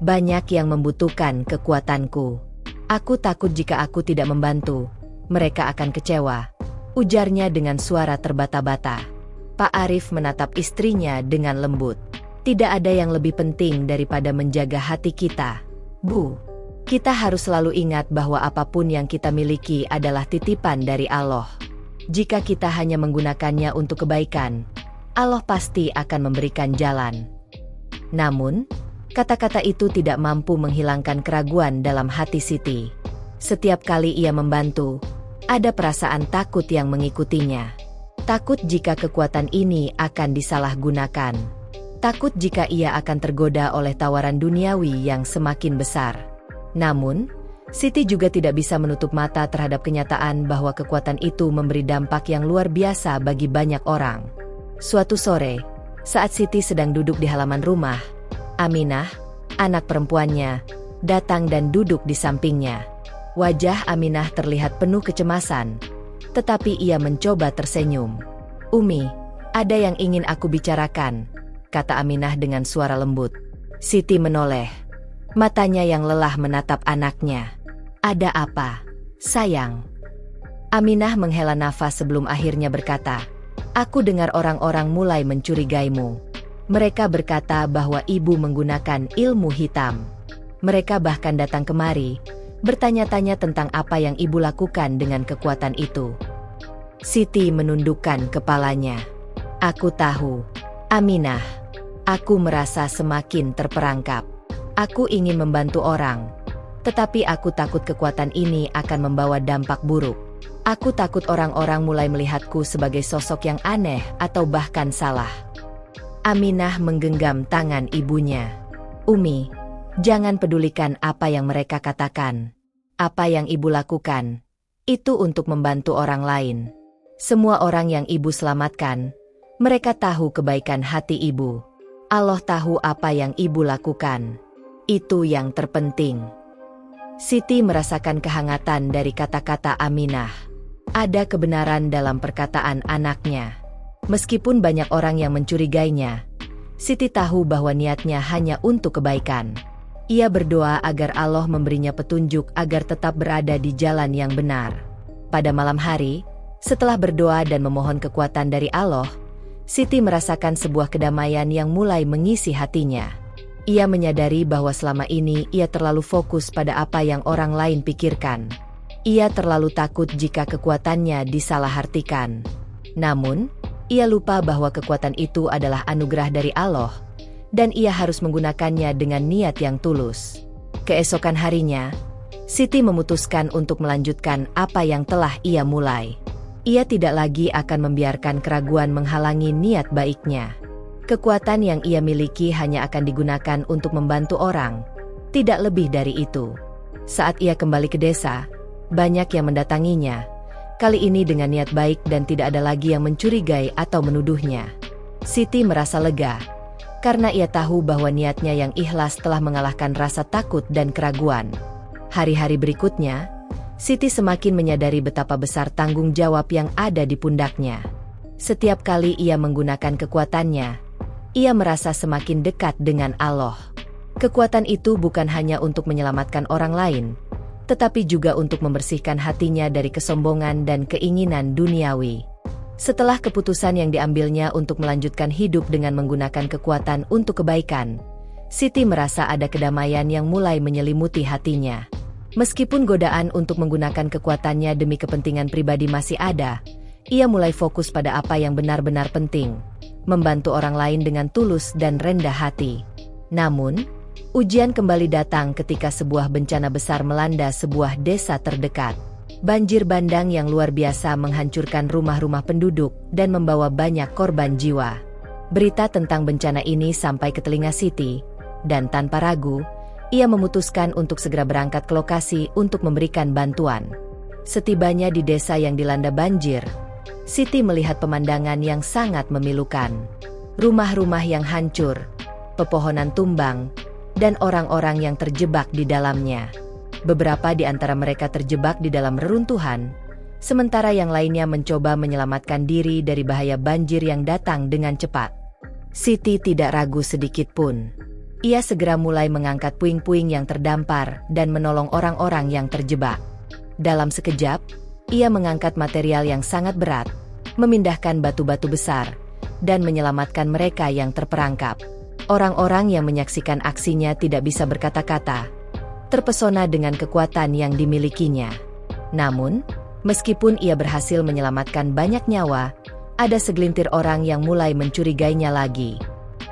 Banyak yang membutuhkan kekuatanku. Aku takut jika aku tidak membantu, mereka akan kecewa," ujarnya dengan suara terbata-bata. Pak Arif menatap istrinya dengan lembut. "Tidak ada yang lebih penting daripada menjaga hati kita, Bu. Kita harus selalu ingat bahwa apapun yang kita miliki adalah titipan dari Allah. Jika kita hanya menggunakannya untuk kebaikan, Allah pasti akan memberikan jalan. Namun, kata-kata itu tidak mampu menghilangkan keraguan dalam hati Siti. Setiap kali ia membantu, ada perasaan takut yang mengikutinya. Takut jika kekuatan ini akan disalahgunakan. Takut jika ia akan tergoda oleh tawaran duniawi yang semakin besar. Namun, Siti juga tidak bisa menutup mata terhadap kenyataan bahwa kekuatan itu memberi dampak yang luar biasa bagi banyak orang. Suatu sore, saat Siti sedang duduk di halaman rumah, Aminah, anak perempuannya, datang dan duduk di sampingnya. Wajah Aminah terlihat penuh kecemasan, tetapi ia mencoba tersenyum. "Umi, ada yang ingin aku bicarakan," kata Aminah dengan suara lembut. Siti menoleh. Matanya yang lelah menatap anaknya. "Ada apa, sayang?" Aminah menghela nafas sebelum akhirnya berkata, "Aku dengar orang-orang mulai mencurigaimu. Mereka berkata bahwa ibu menggunakan ilmu hitam. Mereka bahkan datang kemari, bertanya-tanya tentang apa yang ibu lakukan dengan kekuatan itu." Siti menundukkan kepalanya. "Aku tahu, Aminah. Aku merasa semakin terperangkap. Aku ingin membantu orang, tetapi aku takut kekuatan ini akan membawa dampak buruk. Aku takut orang-orang mulai melihatku sebagai sosok yang aneh atau bahkan salah." Aminah menggenggam tangan ibunya. "Umi, jangan pedulikan apa yang mereka katakan. Apa yang ibu lakukan, itu untuk membantu orang lain. Semua orang yang ibu selamatkan, mereka tahu kebaikan hati ibu. Allah tahu apa yang ibu lakukan. Itu yang terpenting." Siti merasakan kehangatan dari kata-kata Aminah. Ada kebenaran dalam perkataan anaknya. Meskipun banyak orang yang mencurigainya, Siti tahu bahwa niatnya hanya untuk kebaikan. Ia berdoa agar Allah memberinya petunjuk agar tetap berada di jalan yang benar. Pada malam hari, setelah berdoa dan memohon kekuatan dari Allah, Siti merasakan sebuah kedamaian yang mulai mengisi hatinya. Ia menyadari bahwa selama ini ia terlalu fokus pada apa yang orang lain pikirkan. Ia terlalu takut jika kekuatannya disalahartikan. Namun, ia lupa bahwa kekuatan itu adalah anugerah dari Allah, dan ia harus menggunakannya dengan niat yang tulus. Keesokan harinya, Siti memutuskan untuk melanjutkan apa yang telah ia mulai. Ia tidak lagi akan membiarkan keraguan menghalangi niat baiknya. Kekuatan yang ia miliki hanya akan digunakan untuk membantu orang, tidak lebih dari itu. Saat ia kembali ke desa, banyak yang mendatanginya, kali ini dengan niat baik dan tidak ada lagi yang mencurigai atau menuduhnya. Siti merasa lega, karena ia tahu bahwa niatnya yang ikhlas telah mengalahkan rasa takut dan keraguan. Hari-hari berikutnya, Siti semakin menyadari betapa besar tanggung jawab yang ada di pundaknya. Setiap kali ia menggunakan kekuatannya, ia merasa semakin dekat dengan Allah. Kekuatan itu bukan hanya untuk menyelamatkan orang lain, tetapi juga untuk membersihkan hatinya dari kesombongan dan keinginan duniawi. Setelah keputusan yang diambilnya untuk melanjutkan hidup dengan menggunakan kekuatan untuk kebaikan, Siti merasa ada kedamaian yang mulai menyelimuti hatinya. Meskipun godaan untuk menggunakan kekuatannya demi kepentingan pribadi masih ada, ia mulai fokus pada apa yang benar-benar penting, membantu orang lain dengan tulus dan rendah hati. Namun, ujian kembali datang ketika sebuah bencana besar melanda sebuah desa terdekat. Banjir bandang yang luar biasa menghancurkan rumah-rumah penduduk dan membawa banyak korban jiwa. Berita tentang bencana ini sampai ke telinga Siti, dan tanpa ragu, ia memutuskan untuk segera berangkat ke lokasi untuk memberikan bantuan. Setibanya di desa yang dilanda banjir, Siti melihat pemandangan yang sangat memilukan. Rumah-rumah yang hancur, pepohonan tumbang, dan orang-orang yang terjebak di dalamnya. Beberapa di antara mereka terjebak di dalam reruntuhan, sementara yang lainnya mencoba menyelamatkan diri dari bahaya banjir yang datang dengan cepat. Siti tidak ragu sedikit pun. Ia segera mulai mengangkat puing-puing yang terdampar dan menolong orang-orang yang terjebak. Dalam sekejap, ia mengangkat material yang sangat berat, memindahkan batu-batu besar, dan menyelamatkan mereka yang terperangkap. Orang-orang yang menyaksikan aksinya tidak bisa berkata-kata, terpesona dengan kekuatan yang dimilikinya. Namun, Meskipun ia berhasil menyelamatkan banyak nyawa, ada segelintir orang yang mulai mencurigainya lagi.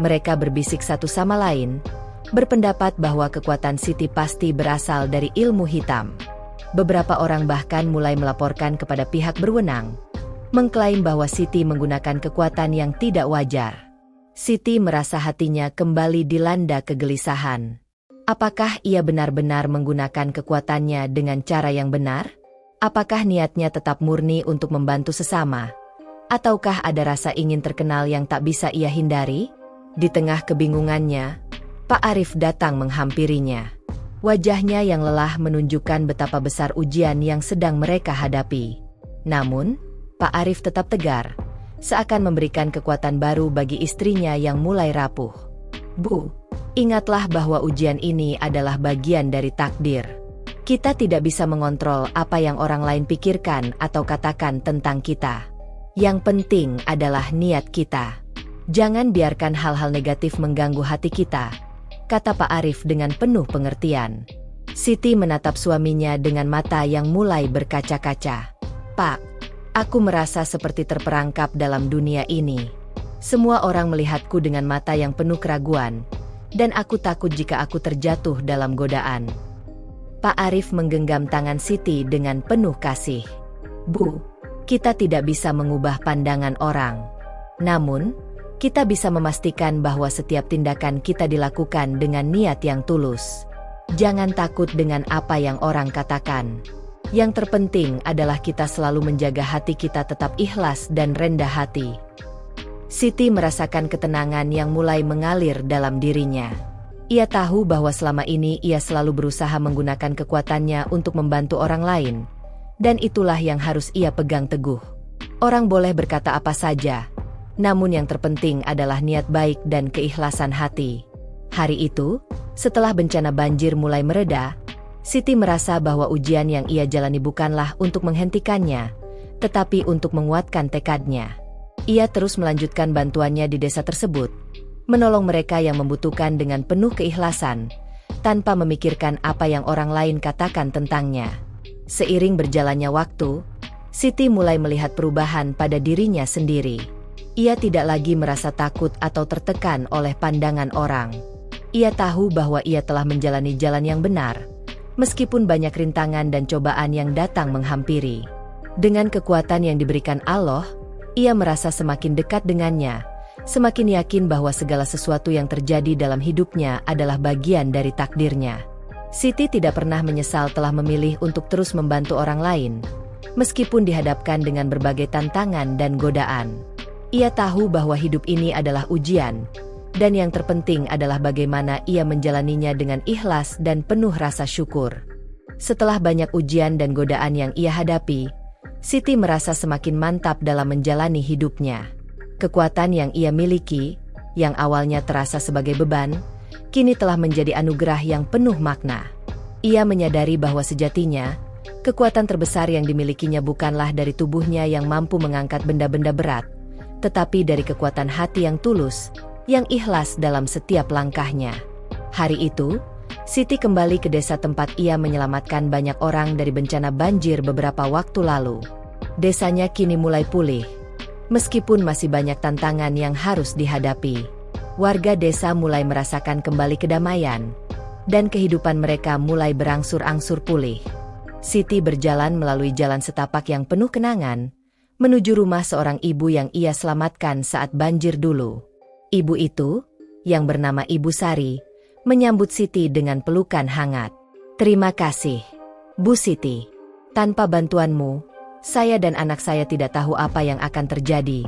Mereka berbisik satu sama lain, berpendapat bahwa kekuatan Siti pasti berasal dari ilmu hitam. Beberapa orang bahkan mulai melaporkan kepada pihak berwenang, mengklaim bahwa Siti menggunakan kekuatan yang tidak wajar. Siti merasa hatinya kembali dilanda kegelisahan. Apakah ia benar-benar menggunakan kekuatannya dengan cara yang benar? Apakah niatnya tetap murni untuk membantu sesama? Ataukah ada rasa ingin terkenal yang tak bisa ia hindari? Di tengah kebingungannya, Pak Arif datang menghampirinya. Wajahnya yang lelah menunjukkan betapa besar ujian yang sedang mereka hadapi. Namun, Pak Arif tetap tegar, seakan memberikan kekuatan baru bagi istrinya yang mulai rapuh. Bu, ingatlah bahwa ujian ini adalah bagian dari takdir. Kita tidak bisa mengontrol apa yang orang lain pikirkan atau katakan tentang kita. Yang penting adalah niat kita. Jangan biarkan hal-hal negatif mengganggu hati kita, kata Pak Arif dengan penuh pengertian. Siti menatap suaminya dengan mata yang mulai berkaca-kaca. Pak, aku merasa seperti terperangkap dalam dunia ini. Semua orang melihatku dengan mata yang penuh keraguan, dan aku takut jika aku terjatuh dalam godaan. Pak Arif menggenggam tangan Siti dengan penuh kasih. Bu, kita tidak bisa mengubah pandangan orang. Namun, kita bisa memastikan bahwa setiap tindakan kita dilakukan dengan niat yang tulus. Jangan takut dengan apa yang orang katakan. Yang terpenting adalah kita selalu menjaga hati kita tetap ikhlas dan rendah hati. Siti merasakan ketenangan yang mulai mengalir dalam dirinya. Ia tahu bahwa selama ini ia selalu berusaha menggunakan kekuatannya untuk membantu orang lain. Dan itulah yang harus ia pegang teguh. Orang boleh berkata apa saja, namun yang terpenting adalah niat baik dan keikhlasan hati. Hari itu, setelah bencana banjir mulai mereda, Siti merasa bahwa ujian yang ia jalani bukanlah untuk menghentikannya, tetapi untuk menguatkan tekadnya. Ia terus melanjutkan bantuannya di desa tersebut, menolong mereka yang membutuhkan dengan penuh keikhlasan, tanpa memikirkan apa yang orang lain katakan tentangnya. Seiring berjalannya waktu, Siti mulai melihat perubahan pada dirinya sendiri. Ia tidak lagi merasa takut atau tertekan oleh pandangan orang. Ia tahu bahwa ia telah menjalani jalan yang benar, meskipun banyak rintangan dan cobaan yang datang menghampiri. Dengan kekuatan yang diberikan Allah, ia merasa semakin dekat dengannya, semakin yakin bahwa segala sesuatu yang terjadi dalam hidupnya adalah bagian dari takdirnya. Siti tidak pernah menyesal telah memilih untuk terus membantu orang lain, meskipun dihadapkan dengan berbagai tantangan dan godaan. Ia tahu bahwa hidup ini adalah ujian, dan yang terpenting adalah bagaimana ia menjalaninya dengan ikhlas dan penuh rasa syukur. Setelah banyak ujian dan godaan yang ia hadapi, Siti merasa semakin mantap dalam menjalani hidupnya. Kekuatan yang ia miliki, yang awalnya terasa sebagai beban, kini telah menjadi anugerah yang penuh makna. Ia menyadari bahwa sejatinya, kekuatan terbesar yang dimilikinya bukanlah dari tubuhnya yang mampu mengangkat benda-benda berat, tetapi dari kekuatan hati yang tulus, yang ikhlas dalam setiap langkahnya. Hari itu, Siti kembali ke desa tempat ia menyelamatkan banyak orang dari bencana banjir beberapa waktu lalu. Desanya kini mulai pulih, meskipun masih banyak tantangan yang harus dihadapi. Warga desa mulai merasakan kembali kedamaian, dan kehidupan mereka mulai berangsur-angsur pulih. Siti berjalan melalui jalan setapak yang penuh kenangan, menuju rumah seorang ibu yang ia selamatkan saat banjir dulu. Ibu itu, yang bernama Ibu Sari, menyambut Siti dengan pelukan hangat. Terima kasih, Bu Siti. Tanpa bantuanmu, saya dan anak saya tidak tahu apa yang akan terjadi,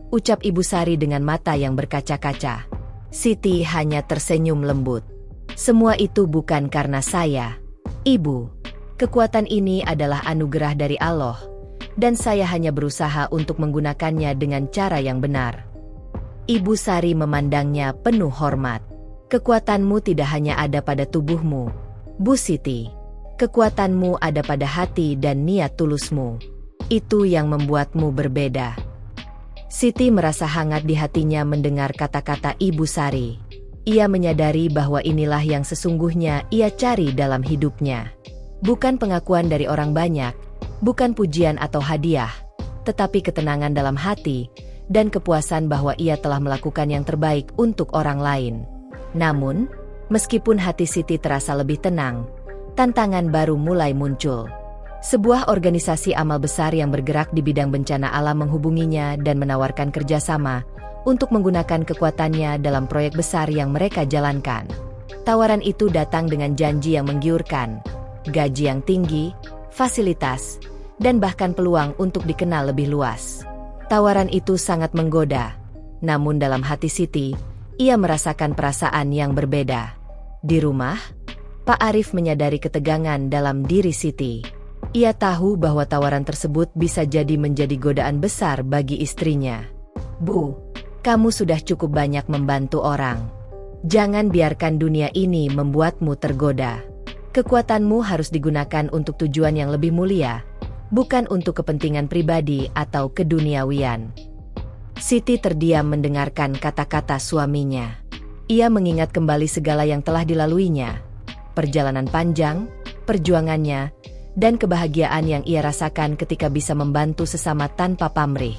ucap Ibu Sari dengan mata yang berkaca-kaca. Siti hanya tersenyum lembut. Semua itu bukan karena saya, Ibu. Kekuatan ini adalah anugerah dari Allah, dan saya hanya berusaha untuk menggunakannya dengan cara yang benar. Ibu Sari memandangnya penuh hormat. Kekuatanmu tidak hanya ada pada tubuhmu, Bu Siti. Kekuatanmu ada pada hati dan niat tulusmu. Itu yang membuatmu berbeda. Siti merasa hangat di hatinya mendengar kata-kata Ibu Sari. Ia menyadari bahwa inilah yang sesungguhnya ia cari dalam hidupnya. Bukan pengakuan dari orang banyak, Bukan pujian atau hadiah, tetapi ketenangan dalam hati dan kepuasan bahwa ia telah melakukan yang terbaik untuk orang lain. Namun, meskipun hati Siti terasa lebih tenang, tantangan baru mulai muncul. Sebuah organisasi amal besar yang bergerak di bidang bencana alam menghubunginya dan menawarkan kerjasama untuk menggunakan kekuatannya dalam proyek besar yang mereka jalankan. Tawaran itu datang dengan janji yang menggiurkan, gaji yang tinggi, fasilitas, dan bahkan peluang untuk dikenal lebih luas. Tawaran itu sangat menggoda, namun dalam hati Siti, ia merasakan perasaan yang berbeda. Di rumah, Pak Arif menyadari ketegangan dalam diri Siti. Ia tahu bahwa tawaran tersebut bisa jadi menjadi godaan besar bagi istrinya. "Bu, kamu sudah cukup banyak membantu orang. Jangan biarkan dunia ini membuatmu tergoda. Kekuatanmu harus digunakan untuk tujuan yang lebih mulia, bukan untuk kepentingan pribadi atau keduniawian." Siti terdiam mendengarkan kata-kata suaminya. Ia mengingat kembali segala yang telah dilaluinya, perjalanan panjang, perjuangannya, dan kebahagiaan yang ia rasakan ketika bisa membantu sesama tanpa pamrih.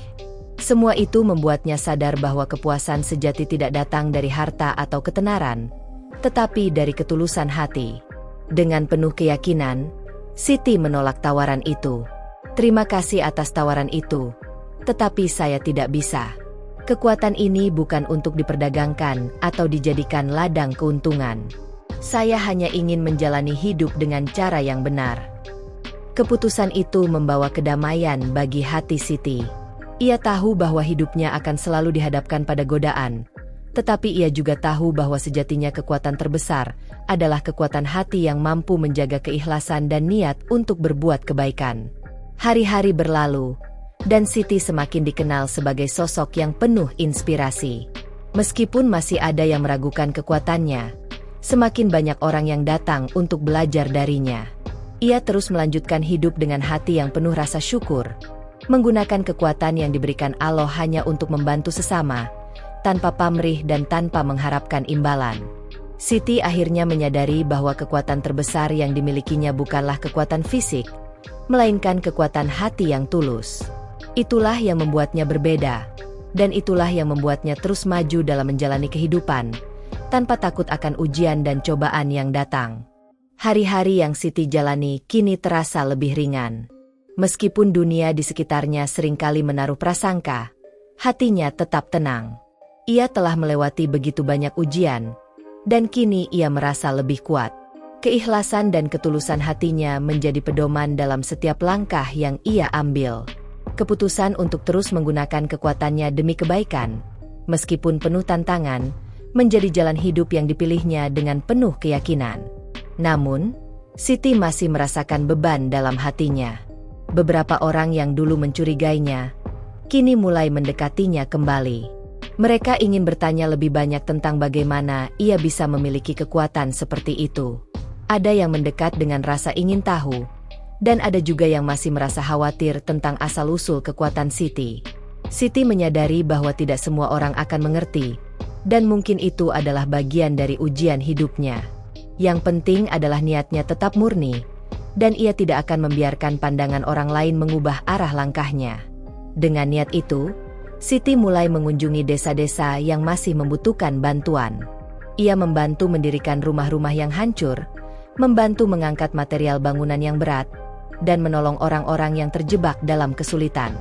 Semua itu membuatnya sadar bahwa kepuasan sejati tidak datang dari harta atau ketenaran, tetapi dari ketulusan hati. Dengan penuh keyakinan, Siti menolak tawaran itu. "Terima kasih atas tawaran itu, tetapi saya tidak bisa. Kekuatan ini bukan untuk diperdagangkan atau dijadikan ladang keuntungan. Saya hanya ingin menjalani hidup dengan cara yang benar." Keputusan itu membawa kedamaian bagi hati Siti. Ia tahu bahwa hidupnya akan selalu dihadapkan pada godaan, tetapi ia juga tahu bahwa sejatinya kekuatan terbesar adalah kekuatan hati yang mampu menjaga keikhlasan dan niat untuk berbuat kebaikan. Hari-hari berlalu, dan Siti semakin dikenal sebagai sosok yang penuh inspirasi. Meskipun masih ada yang meragukan kekuatannya, semakin banyak orang yang datang untuk belajar darinya. Ia terus melanjutkan hidup dengan hati yang penuh rasa syukur, menggunakan kekuatan yang diberikan Allah hanya untuk membantu sesama, tanpa pamrih dan tanpa mengharapkan imbalan. Siti akhirnya menyadari bahwa kekuatan terbesar yang dimilikinya bukanlah kekuatan fisik, melainkan kekuatan hati yang tulus. Itulah yang membuatnya berbeda, dan itulah yang membuatnya terus maju dalam menjalani kehidupan, tanpa takut akan ujian dan cobaan yang datang. Hari-hari yang Siti jalani kini terasa lebih ringan. Meskipun dunia di sekitarnya seringkali menaruh prasangka, hatinya tetap tenang. Ia telah melewati begitu banyak ujian, dan kini ia merasa lebih kuat. Keikhlasan dan ketulusan hatinya menjadi pedoman dalam setiap langkah yang ia ambil. Keputusan untuk terus menggunakan kekuatannya demi kebaikan, meskipun penuh tantangan, menjadi jalan hidup yang dipilihnya dengan penuh keyakinan. Namun, Siti masih merasakan beban dalam hatinya. Beberapa orang yang dulu mencurigainya, kini mulai mendekatinya kembali. Mereka ingin bertanya lebih banyak tentang bagaimana ia bisa memiliki kekuatan seperti itu. Ada yang mendekat dengan rasa ingin tahu, dan ada juga yang masih merasa khawatir tentang asal-usul kekuatan Siti. Siti menyadari bahwa tidak semua orang akan mengerti, dan mungkin itu adalah bagian dari ujian hidupnya. Yang penting adalah niatnya tetap murni, dan ia tidak akan membiarkan pandangan orang lain mengubah arah langkahnya. Dengan niat itu, Siti mulai mengunjungi desa-desa yang masih membutuhkan bantuan. Ia membantu mendirikan rumah-rumah yang hancur, membantu mengangkat material bangunan yang berat, dan menolong orang-orang yang terjebak dalam kesulitan.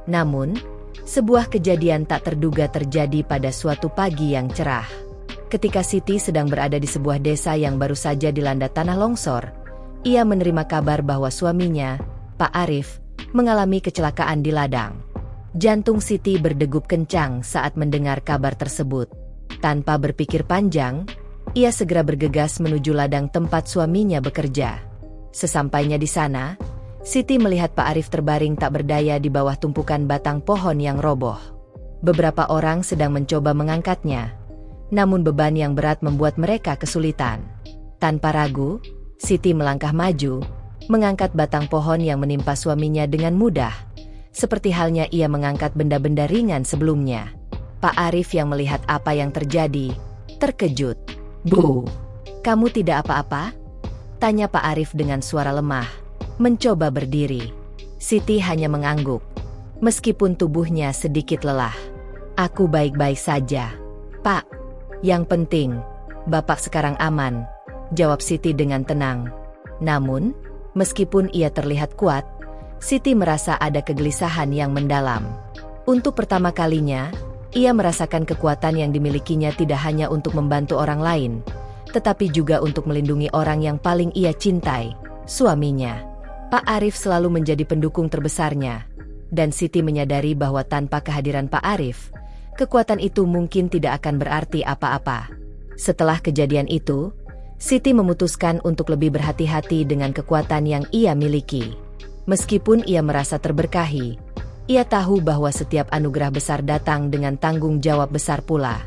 Namun, sebuah kejadian tak terduga terjadi pada suatu pagi yang cerah. Ketika Siti sedang berada di sebuah desa yang baru saja dilanda tanah longsor, ia menerima kabar bahwa suaminya, Pak Arif, mengalami kecelakaan di ladang. Jantung Siti berdegup kencang saat mendengar kabar tersebut. Tanpa berpikir panjang, ia segera bergegas menuju ladang tempat suaminya bekerja. Sesampainya di sana, Siti melihat Pak Arif terbaring tak berdaya di bawah tumpukan batang pohon yang roboh. Beberapa orang sedang mencoba mengangkatnya, namun beban yang berat membuat mereka kesulitan. Tanpa ragu, Siti melangkah maju, mengangkat batang pohon yang menimpa suaminya dengan mudah, seperti halnya ia mengangkat benda-benda ringan sebelumnya. Pak Arif yang melihat apa yang terjadi, terkejut. "Bu, kamu tidak apa-apa?" tanya Pak Arif dengan suara lemah, mencoba berdiri. Siti hanya mengangguk, meskipun tubuhnya sedikit lelah. Aku baik-baik saja, Pak. Yang penting, Bapak sekarang aman, jawab Siti dengan tenang. Namun, meskipun ia terlihat kuat, Siti merasa ada kegelisahan yang mendalam. Untuk pertama kalinya, ia merasakan kekuatan yang dimilikinya tidak hanya untuk membantu orang lain, tetapi juga untuk melindungi orang yang paling ia cintai, suaminya. Pak Arif selalu menjadi pendukung terbesarnya, dan Siti menyadari bahwa tanpa kehadiran Pak Arif, kekuatan itu mungkin tidak akan berarti apa-apa. Setelah kejadian itu, Siti memutuskan untuk lebih berhati-hati dengan kekuatan yang ia miliki. Meskipun ia merasa terberkahi, ia tahu bahwa setiap anugerah besar datang dengan tanggung jawab besar pula.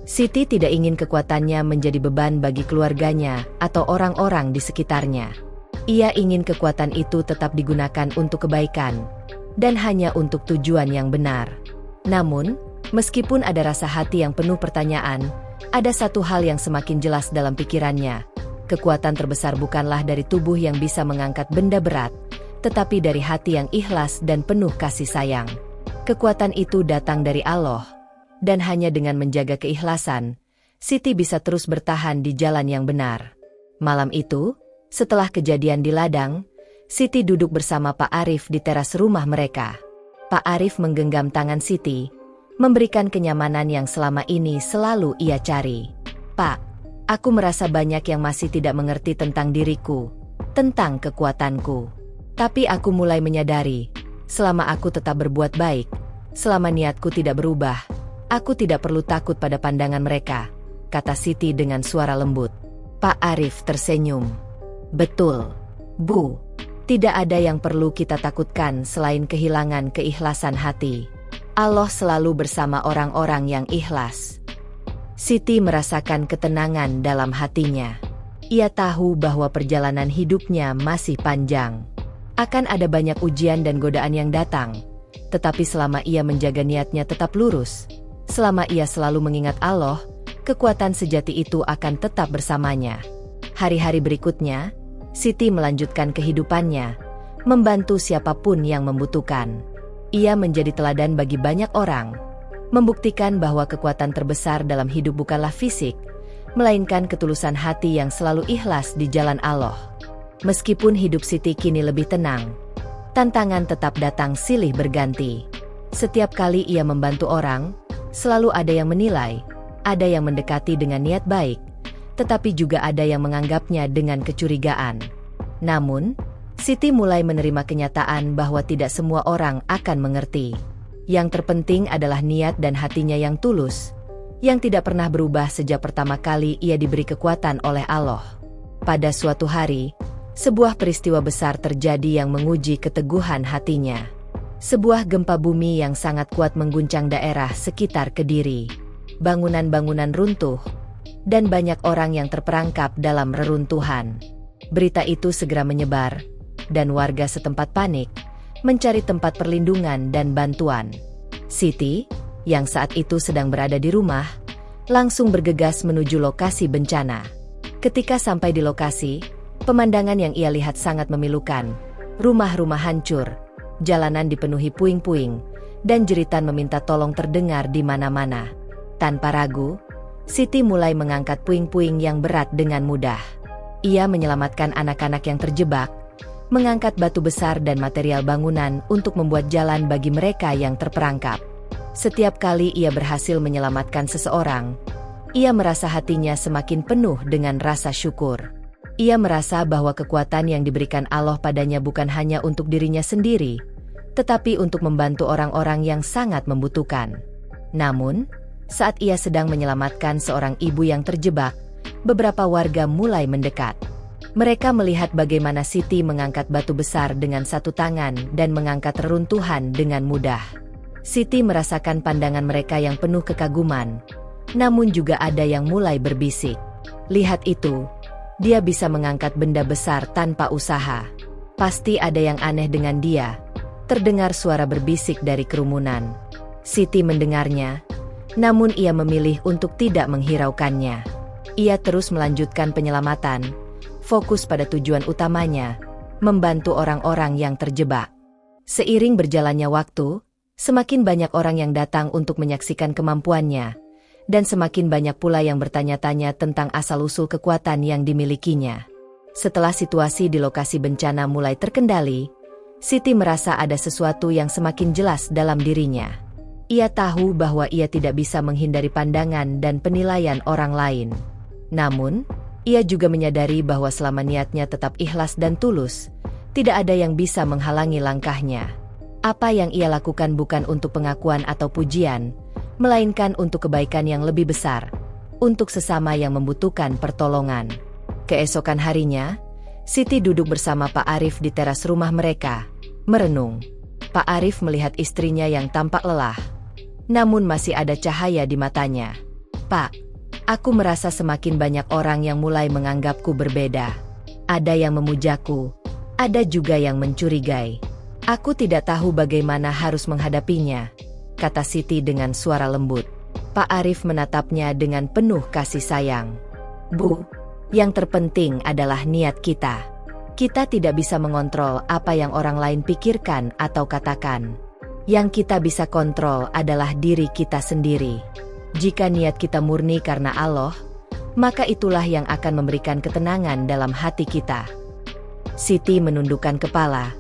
Siti tidak ingin kekuatannya menjadi beban bagi keluarganya atau orang-orang di sekitarnya. Ia ingin kekuatan itu tetap digunakan untuk kebaikan, dan hanya untuk tujuan yang benar. Namun, meskipun ada rasa hati yang penuh pertanyaan, ada satu hal yang semakin jelas dalam pikirannya. Kekuatan terbesar bukanlah dari tubuh yang bisa mengangkat benda berat, tetapi dari hati yang ikhlas dan penuh kasih sayang. Kekuatan itu datang dari Allah, dan hanya dengan menjaga keikhlasan, Siti bisa terus bertahan di jalan yang benar. Malam itu, setelah kejadian di ladang, Siti duduk bersama Pak Arif di teras rumah mereka. Pak Arif menggenggam tangan Siti, memberikan kenyamanan yang selama ini selalu ia cari. Pak, aku merasa banyak yang masih tidak mengerti tentang diriku, tentang kekuatanku. Tapi aku mulai menyadari, selama aku tetap berbuat baik, selama niatku tidak berubah, aku tidak perlu takut pada pandangan mereka, kata Siti dengan suara lembut. Pak Arif tersenyum. Betul, Bu. Tidak ada yang perlu kita takutkan selain kehilangan keikhlasan hati. Allah selalu bersama orang-orang yang ikhlas. Siti merasakan ketenangan dalam hatinya. Ia tahu bahwa perjalanan hidupnya masih panjang. Akan ada banyak ujian dan godaan yang datang. Tetapi selama ia menjaga niatnya tetap lurus, selama ia selalu mengingat Allah, kekuatan sejati itu akan tetap bersamanya. Hari-hari berikutnya, Siti melanjutkan kehidupannya, membantu siapapun yang membutuhkan. Ia menjadi teladan bagi banyak orang, membuktikan bahwa kekuatan terbesar dalam hidup bukanlah fisik, melainkan ketulusan hati yang selalu ikhlas di jalan Allah. Meskipun hidup Siti kini lebih tenang, tantangan tetap datang silih berganti. Setiap kali ia membantu orang, selalu ada yang menilai, ada yang mendekati dengan niat baik, tetapi juga ada yang menganggapnya dengan kecurigaan. Namun, Siti mulai menerima kenyataan bahwa tidak semua orang akan mengerti. Yang terpenting adalah niat dan hatinya yang tulus, yang tidak pernah berubah sejak pertama kali ia diberi kekuatan oleh Allah. Pada suatu hari, sebuah peristiwa besar terjadi yang menguji keteguhan hatinya. Sebuah gempa bumi yang sangat kuat mengguncang daerah sekitar Kediri. Bangunan-bangunan runtuh, dan banyak orang yang terperangkap dalam reruntuhan. Berita itu segera menyebar, dan warga setempat panik, mencari tempat perlindungan dan bantuan. Siti, yang saat itu sedang berada di rumah, langsung bergegas menuju lokasi bencana. Ketika sampai di lokasi, pemandangan yang ia lihat sangat memilukan. Rumah-rumah hancur, jalanan dipenuhi puing-puing, dan jeritan meminta tolong terdengar di mana-mana. Tanpa ragu, Siti mulai mengangkat puing-puing yang berat dengan mudah. Ia menyelamatkan anak-anak yang terjebak, mengangkat batu besar dan material bangunan untuk membuat jalan bagi mereka yang terperangkap. Setiap kali ia berhasil menyelamatkan seseorang, ia merasa hatinya semakin penuh dengan rasa syukur. Ia merasa bahwa kekuatan yang diberikan Allah padanya bukan hanya untuk dirinya sendiri, tetapi untuk membantu orang-orang yang sangat membutuhkan. Namun, saat ia sedang menyelamatkan seorang ibu yang terjebak, beberapa warga mulai mendekat. Mereka melihat bagaimana Siti mengangkat batu besar dengan satu tangan dan mengangkat reruntuhan dengan mudah. Siti merasakan pandangan mereka yang penuh kekaguman, namun juga ada yang mulai berbisik. Lihat itu, dia bisa mengangkat benda besar tanpa usaha. Pasti ada yang aneh dengan dia, terdengar suara berbisik dari kerumunan. Siti mendengarnya, namun ia memilih untuk tidak menghiraukannya. Ia terus melanjutkan penyelamatan, fokus pada tujuan utamanya, membantu orang-orang yang terjebak. Seiring berjalannya waktu, semakin banyak orang yang datang untuk menyaksikan kemampuannya, dan semakin banyak pula yang bertanya-tanya tentang asal-usul kekuatan yang dimilikinya. Setelah situasi di lokasi bencana mulai terkendali, Siti merasa ada sesuatu yang semakin jelas dalam dirinya. Ia tahu bahwa ia tidak bisa menghindari pandangan dan penilaian orang lain. Namun, ia juga menyadari bahwa selama niatnya tetap ikhlas dan tulus, tidak ada yang bisa menghalangi langkahnya. Apa yang ia lakukan bukan untuk pengakuan atau pujian, melainkan untuk kebaikan yang lebih besar, untuk sesama yang membutuhkan pertolongan. Keesokan harinya, Siti duduk bersama Pak Arif di teras rumah mereka, merenung. Pak Arif melihat istrinya yang tampak lelah, namun masih ada cahaya di matanya. "Pak, aku merasa semakin banyak orang yang mulai menganggapku berbeda. Ada yang memujaku, ada juga yang mencurigai. Aku tidak tahu bagaimana harus menghadapinya," kata Siti dengan suara lembut. Pak Arif menatapnya dengan penuh kasih sayang. "Bu, yang terpenting adalah niat kita. Kita tidak bisa mengontrol apa yang orang lain pikirkan atau katakan. Yang kita bisa kontrol adalah diri kita sendiri. Jika niat kita murni karena Allah, maka itulah yang akan memberikan ketenangan dalam hati kita." Siti menundukkan kepala,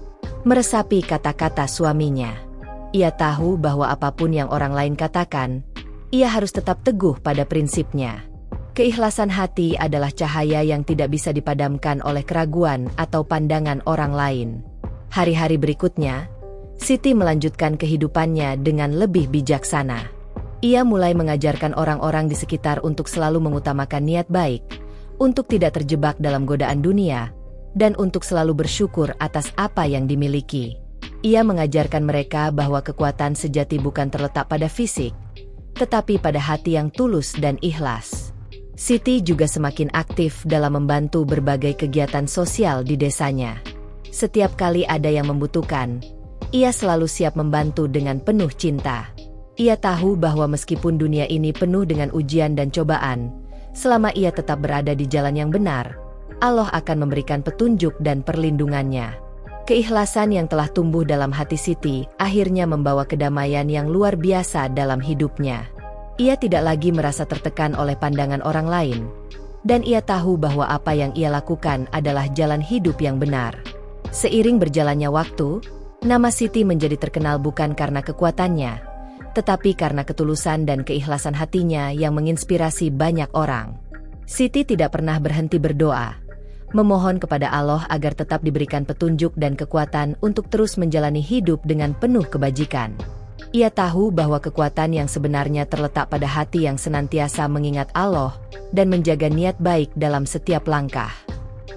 meresapi kata-kata suaminya. Ia tahu bahwa apapun yang orang lain katakan, ia harus tetap teguh pada prinsipnya. Keikhlasan hati adalah cahaya yang tidak bisa dipadamkan oleh keraguan atau pandangan orang lain. Hari-hari berikutnya, Siti melanjutkan kehidupannya dengan lebih bijaksana. Ia mulai mengajarkan orang-orang di sekitar untuk selalu mengutamakan niat baik, untuk tidak terjebak dalam godaan dunia, dan untuk selalu bersyukur atas apa yang dimiliki. Ia mengajarkan mereka bahwa kekuatan sejati bukan terletak pada fisik, tetapi pada hati yang tulus dan ikhlas. Siti juga semakin aktif dalam membantu berbagai kegiatan sosial di desanya. Setiap kali ada yang membutuhkan, ia selalu siap membantu dengan penuh cinta. Ia tahu bahwa meskipun dunia ini penuh dengan ujian dan cobaan, selama ia tetap berada di jalan yang benar, Allah akan memberikan petunjuk dan perlindungannya. Keikhlasan yang telah tumbuh dalam hati Siti akhirnya membawa kedamaian yang luar biasa dalam hidupnya. Ia tidak lagi merasa tertekan oleh pandangan orang lain, dan ia tahu bahwa apa yang ia lakukan adalah jalan hidup yang benar. Seiring berjalannya waktu, nama Siti menjadi terkenal bukan karena kekuatannya, tetapi karena ketulusan dan keikhlasan hatinya yang menginspirasi banyak orang. Siti tidak pernah berhenti berdoa, memohon kepada Allah agar tetap diberikan petunjuk dan kekuatan untuk terus menjalani hidup dengan penuh kebajikan. Ia tahu bahwa kekuatan yang sebenarnya terletak pada hati yang senantiasa mengingat Allah dan menjaga niat baik dalam setiap langkah.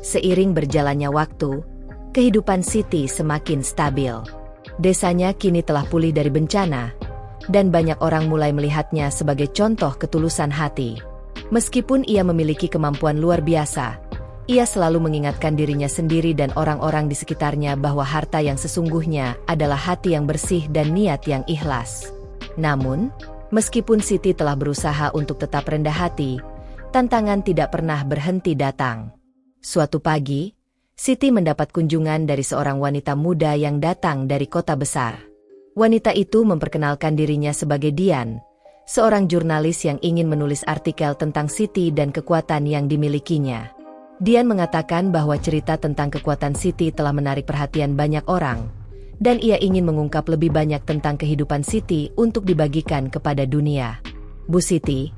Seiring berjalannya waktu, kehidupan Siti semakin stabil. Desanya kini telah pulih dari bencana, dan banyak orang mulai melihatnya sebagai contoh ketulusan hati. Meskipun ia memiliki kemampuan luar biasa, ia selalu mengingatkan dirinya sendiri dan orang-orang di sekitarnya bahwa harta yang sesungguhnya adalah hati yang bersih dan niat yang ikhlas. Namun, meskipun Siti telah berusaha untuk tetap rendah hati, tantangan tidak pernah berhenti datang. Suatu pagi, Siti mendapat kunjungan dari seorang wanita muda yang datang dari kota besar. Wanita itu memperkenalkan dirinya sebagai Dian, seorang jurnalis yang ingin menulis artikel tentang Siti dan kekuatan yang dimilikinya. Dian mengatakan bahwa cerita tentang kekuatan Siti telah menarik perhatian banyak orang, dan ia ingin mengungkap lebih banyak tentang kehidupan Siti untuk dibagikan kepada dunia. "Bu Siti,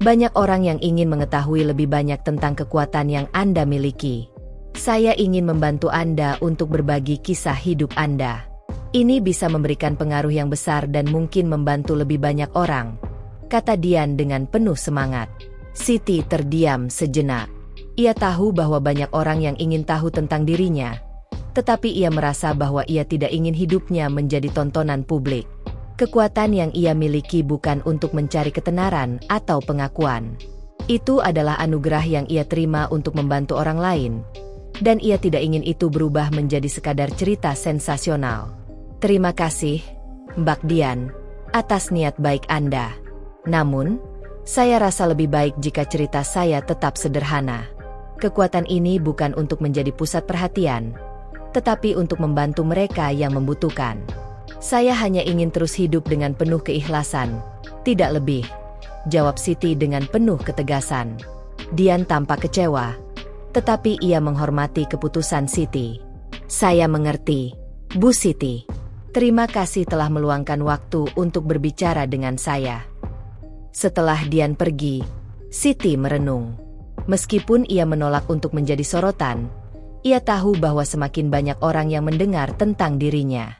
banyak orang yang ingin mengetahui lebih banyak tentang kekuatan yang Anda miliki. Saya ingin membantu Anda untuk berbagi kisah hidup Anda. Ini bisa memberikan pengaruh yang besar dan mungkin membantu lebih banyak orang," kata Dian dengan penuh semangat. Siti terdiam sejenak. Ia tahu bahwa banyak orang yang ingin tahu tentang dirinya, tetapi ia merasa bahwa ia tidak ingin hidupnya menjadi tontonan publik. Kekuatan yang ia miliki bukan untuk mencari ketenaran atau pengakuan. Itu adalah anugerah yang ia terima untuk membantu orang lain, dan ia tidak ingin itu berubah menjadi sekadar cerita sensasional. "Terima kasih, Mbak Dian, atas niat baik Anda. Namun, saya rasa lebih baik jika cerita saya tetap sederhana. Kekuatan ini bukan untuk menjadi pusat perhatian, tetapi untuk membantu mereka yang membutuhkan. Saya hanya ingin terus hidup dengan penuh keikhlasan, tidak lebih, jawab Siti dengan penuh ketegasan. Dian tampak kecewa, tetapi ia menghormati keputusan Siti. Saya mengerti, Bu Siti. Terima kasih telah meluangkan waktu untuk berbicara dengan saya. Setelah Dian pergi, Siti merenung. Meskipun ia menolak untuk menjadi sorotan, ia tahu bahwa semakin banyak orang yang mendengar tentang dirinya.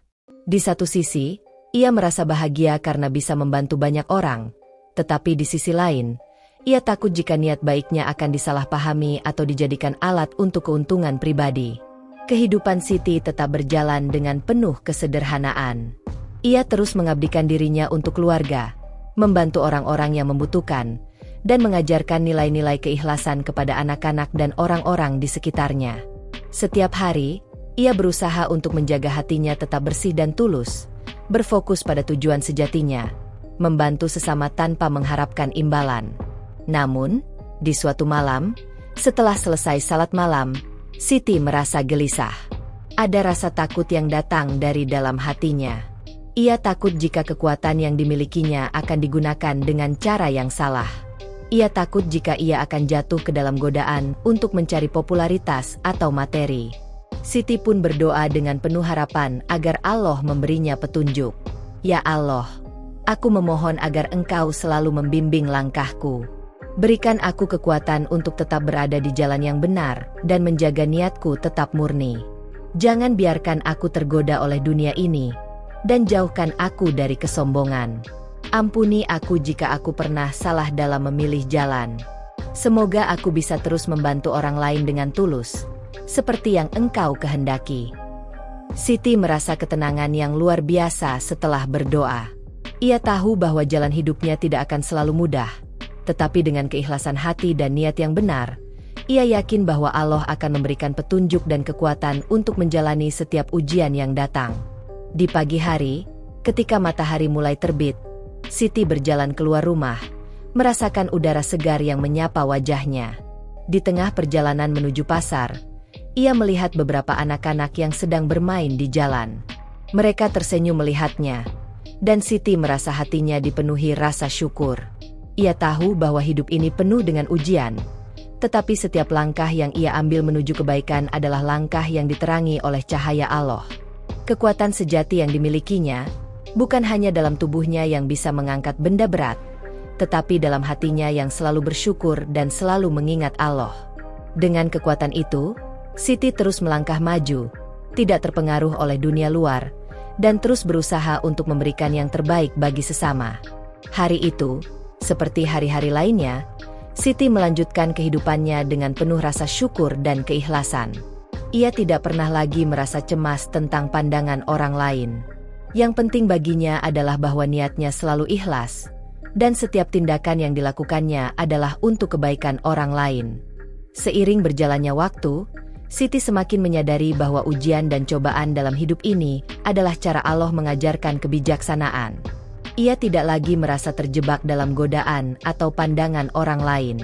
Di satu sisi, ia merasa bahagia karena bisa membantu banyak orang, tetapi di sisi lain, ia takut jika niat baiknya akan disalahpahami atau dijadikan alat untuk keuntungan pribadi. Kehidupan Siti tetap berjalan dengan penuh kesederhanaan. Ia terus mengabdikan dirinya untuk keluarga, membantu orang-orang yang membutuhkan, dan mengajarkan nilai-nilai keikhlasan kepada anak-anak dan orang-orang di sekitarnya. Setiap hari, ia berusaha untuk menjaga hatinya tetap bersih dan tulus, berfokus pada tujuan sejatinya, membantu sesama tanpa mengharapkan imbalan. Namun, di suatu malam, setelah selesai salat malam, Siti merasa gelisah. Ada rasa takut yang datang dari dalam hatinya. Ia takut jika kekuatan yang dimilikinya akan digunakan dengan cara yang salah. Ia takut jika ia akan jatuh ke dalam godaan untuk mencari popularitas atau materi. Siti pun berdoa dengan penuh harapan agar Allah memberinya petunjuk. Ya Allah, aku memohon agar Engkau selalu membimbing langkahku. Berikan aku kekuatan untuk tetap berada di jalan yang benar dan menjaga niatku tetap murni. Jangan biarkan aku tergoda oleh dunia ini, dan jauhkan aku dari kesombongan. Ampuni aku jika aku pernah salah dalam memilih jalan. Semoga aku bisa terus membantu orang lain dengan tulus, seperti yang Engkau kehendaki. Siti merasa ketenangan yang luar biasa setelah berdoa. Ia tahu bahwa jalan hidupnya tidak akan selalu mudah. Tetapi dengan keikhlasan hati dan niat yang benar, ia yakin bahwa Allah akan memberikan petunjuk dan kekuatan untuk menjalani setiap ujian yang datang. Di pagi hari, ketika matahari mulai terbit, Siti berjalan keluar rumah, merasakan udara segar yang menyapa wajahnya. Di tengah perjalanan menuju pasar, ia melihat beberapa anak-anak yang sedang bermain di jalan. Mereka tersenyum melihatnya, dan Siti merasa hatinya dipenuhi rasa syukur. Ia tahu bahwa hidup ini penuh dengan ujian, tetapi setiap langkah yang ia ambil menuju kebaikan adalah langkah yang diterangi oleh cahaya Allah. Kekuatan sejati yang dimilikinya, bukan hanya dalam tubuhnya yang bisa mengangkat benda berat, tetapi dalam hatinya yang selalu bersyukur dan selalu mengingat Allah. Dengan kekuatan itu, Siti terus melangkah maju, tidak terpengaruh oleh dunia luar, dan terus berusaha untuk memberikan yang terbaik bagi sesama. Hari itu, seperti hari-hari lainnya, Siti melanjutkan kehidupannya dengan penuh rasa syukur dan keikhlasan. Ia tidak pernah lagi merasa cemas tentang pandangan orang lain. Yang penting baginya adalah bahwa niatnya selalu ikhlas, dan setiap tindakan yang dilakukannya adalah untuk kebaikan orang lain. Seiring berjalannya waktu, Siti semakin menyadari bahwa ujian dan cobaan dalam hidup ini adalah cara Allah mengajarkan kebijaksanaan. Ia tidak lagi merasa terjebak dalam godaan atau pandangan orang lain.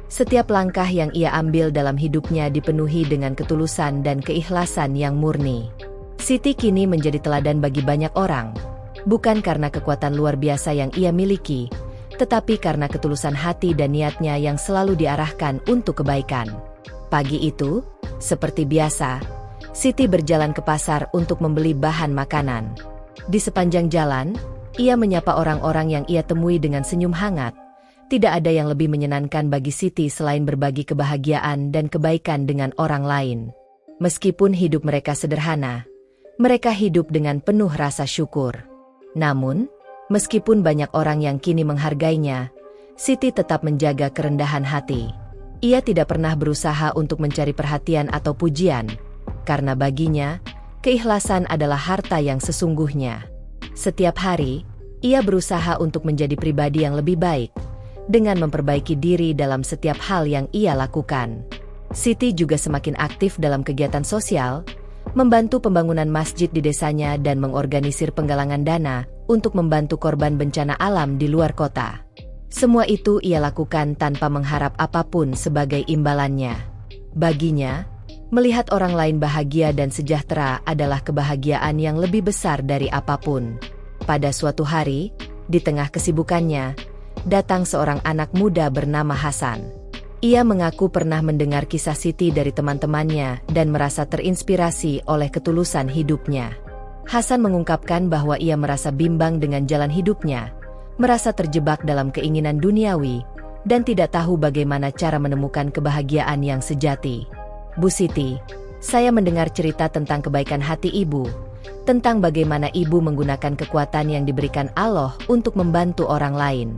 Setiap langkah yang ia ambil dalam hidupnya dipenuhi dengan ketulusan dan keikhlasan yang murni. Siti kini menjadi teladan bagi banyak orang, bukan karena kekuatan luar biasa yang ia miliki, tetapi karena ketulusan hati dan niatnya yang selalu diarahkan untuk kebaikan. Pagi itu, seperti biasa, Siti berjalan ke pasar untuk membeli bahan makanan. Di sepanjang jalan, ia menyapa orang-orang yang ia temui dengan senyum hangat. Tidak ada yang lebih menyenangkan bagi Siti selain berbagi kebahagiaan dan kebaikan dengan orang lain. Meskipun hidup mereka sederhana, mereka hidup dengan penuh rasa syukur. Namun, meskipun banyak orang yang kini menghargainya, Siti tetap menjaga kerendahan hati. Ia tidak pernah berusaha untuk mencari perhatian atau pujian, karena baginya, keikhlasan adalah harta yang sesungguhnya. Setiap hari, ia berusaha untuk menjadi pribadi yang lebih baik, dengan memperbaiki diri dalam setiap hal yang ia lakukan. Siti juga semakin aktif dalam kegiatan sosial, membantu pembangunan masjid di desanya dan mengorganisir penggalangan dana untuk membantu korban bencana alam di luar kota. Semua itu ia lakukan tanpa mengharap apapun sebagai imbalannya. Baginya, Melihat orang lain bahagia dan sejahtera adalah kebahagiaan yang lebih besar dari apapun. Pada suatu hari, di tengah kesibukannya, datang seorang anak muda bernama Hasan. Ia mengaku pernah mendengar kisah Siti dari teman-temannya dan merasa terinspirasi oleh ketulusan hidupnya. Hasan mengungkapkan bahwa ia merasa bimbang dengan jalan hidupnya, merasa terjebak dalam keinginan duniawi, dan tidak tahu bagaimana cara menemukan kebahagiaan yang sejati. Bu Siti, saya mendengar cerita tentang kebaikan hati ibu, tentang bagaimana ibu menggunakan kekuatan yang diberikan Allah untuk membantu orang lain.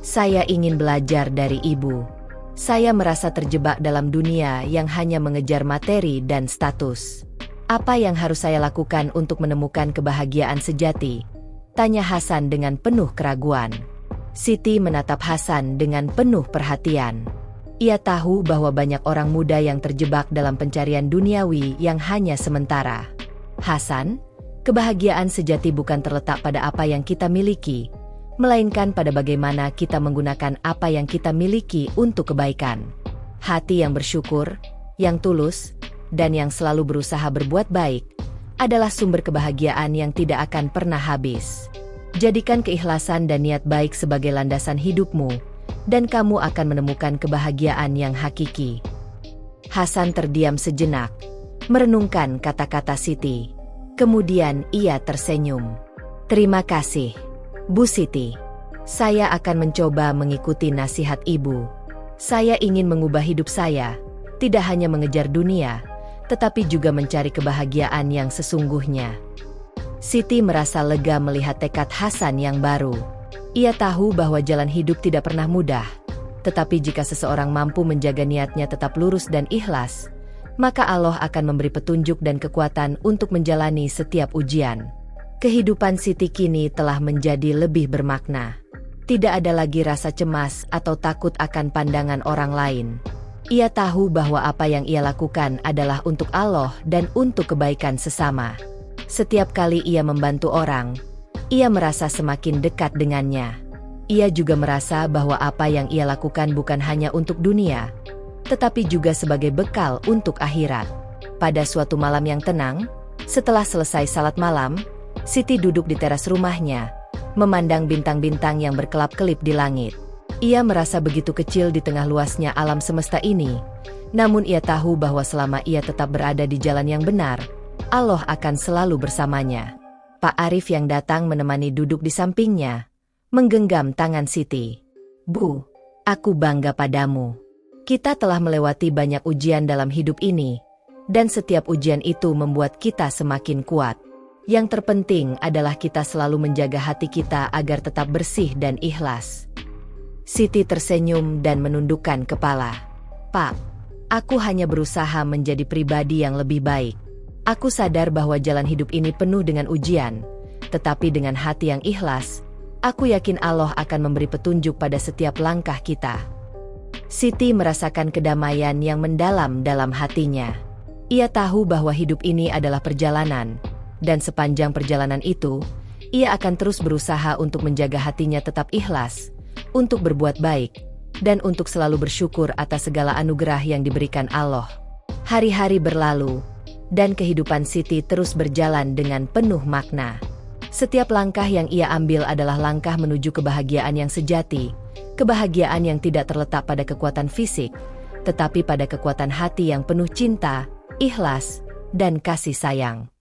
Saya ingin belajar dari ibu. Saya merasa terjebak dalam dunia yang hanya mengejar materi dan status. Apa yang harus saya lakukan untuk menemukan kebahagiaan sejati? Tanya Hasan dengan penuh keraguan. Siti menatap Hasan dengan penuh perhatian. Ia tahu bahwa banyak orang muda yang terjebak dalam pencarian duniawi yang hanya sementara. Hasan, kebahagiaan sejati bukan terletak pada apa yang kita miliki, melainkan pada bagaimana kita menggunakan apa yang kita miliki untuk kebaikan. Hati yang bersyukur, yang tulus, dan yang selalu berusaha berbuat baik, adalah sumber kebahagiaan yang tidak akan pernah habis. Jadikan keikhlasan dan niat baik sebagai landasan hidupmu, dan kamu akan menemukan kebahagiaan yang hakiki. Hasan terdiam sejenak, merenungkan kata-kata Siti. Kemudian ia tersenyum. Terima kasih, Bu Siti. Saya akan mencoba mengikuti nasihat ibu. Saya ingin mengubah hidup saya, tidak hanya mengejar dunia, tetapi juga mencari kebahagiaan yang sesungguhnya. Siti merasa lega melihat tekad Hasan yang baru. Ia tahu bahwa jalan hidup tidak pernah mudah, tetapi jika seseorang mampu menjaga niatnya tetap lurus dan ikhlas, maka Allah akan memberi petunjuk dan kekuatan untuk menjalani setiap ujian. Kehidupan Siti kini telah menjadi lebih bermakna. Tidak ada lagi rasa cemas atau takut akan pandangan orang lain. Ia tahu bahwa apa yang ia lakukan adalah untuk Allah dan untuk kebaikan sesama. Setiap kali ia membantu orang, ia merasa semakin dekat dengannya. Ia juga merasa bahwa apa yang ia lakukan bukan hanya untuk dunia, tetapi juga sebagai bekal untuk akhirat. Pada suatu malam yang tenang, setelah selesai salat malam, Siti duduk di teras rumahnya, memandang bintang-bintang yang berkelap-kelip di langit. Ia merasa begitu kecil di tengah luasnya alam semesta ini, namun ia tahu bahwa selama ia tetap berada di jalan yang benar, Allah akan selalu bersamanya. Pak Arif yang datang menemani duduk di sampingnya, menggenggam tangan Siti. Bu, aku bangga padamu. Kita telah melewati banyak ujian dalam hidup ini, dan setiap ujian itu membuat kita semakin kuat. Yang terpenting adalah kita selalu menjaga hati kita agar tetap bersih dan ikhlas. Siti tersenyum dan menundukkan kepala. Pak, aku hanya berusaha menjadi pribadi yang lebih baik. Aku sadar bahwa jalan hidup ini penuh dengan ujian, tetapi dengan hati yang ikhlas, aku yakin Allah akan memberi petunjuk pada setiap langkah kita. Siti merasakan kedamaian yang mendalam dalam hatinya. Ia tahu bahwa hidup ini adalah perjalanan, dan sepanjang perjalanan itu, ia akan terus berusaha untuk menjaga hatinya tetap ikhlas, untuk berbuat baik, dan untuk selalu bersyukur atas segala anugerah yang diberikan Allah. Hari-hari berlalu, dan kehidupan Siti terus berjalan dengan penuh makna. Setiap langkah yang ia ambil adalah langkah menuju kebahagiaan yang sejati, kebahagiaan yang tidak terletak pada kekuatan fisik, tetapi pada kekuatan hati yang penuh cinta, ikhlas, dan kasih sayang.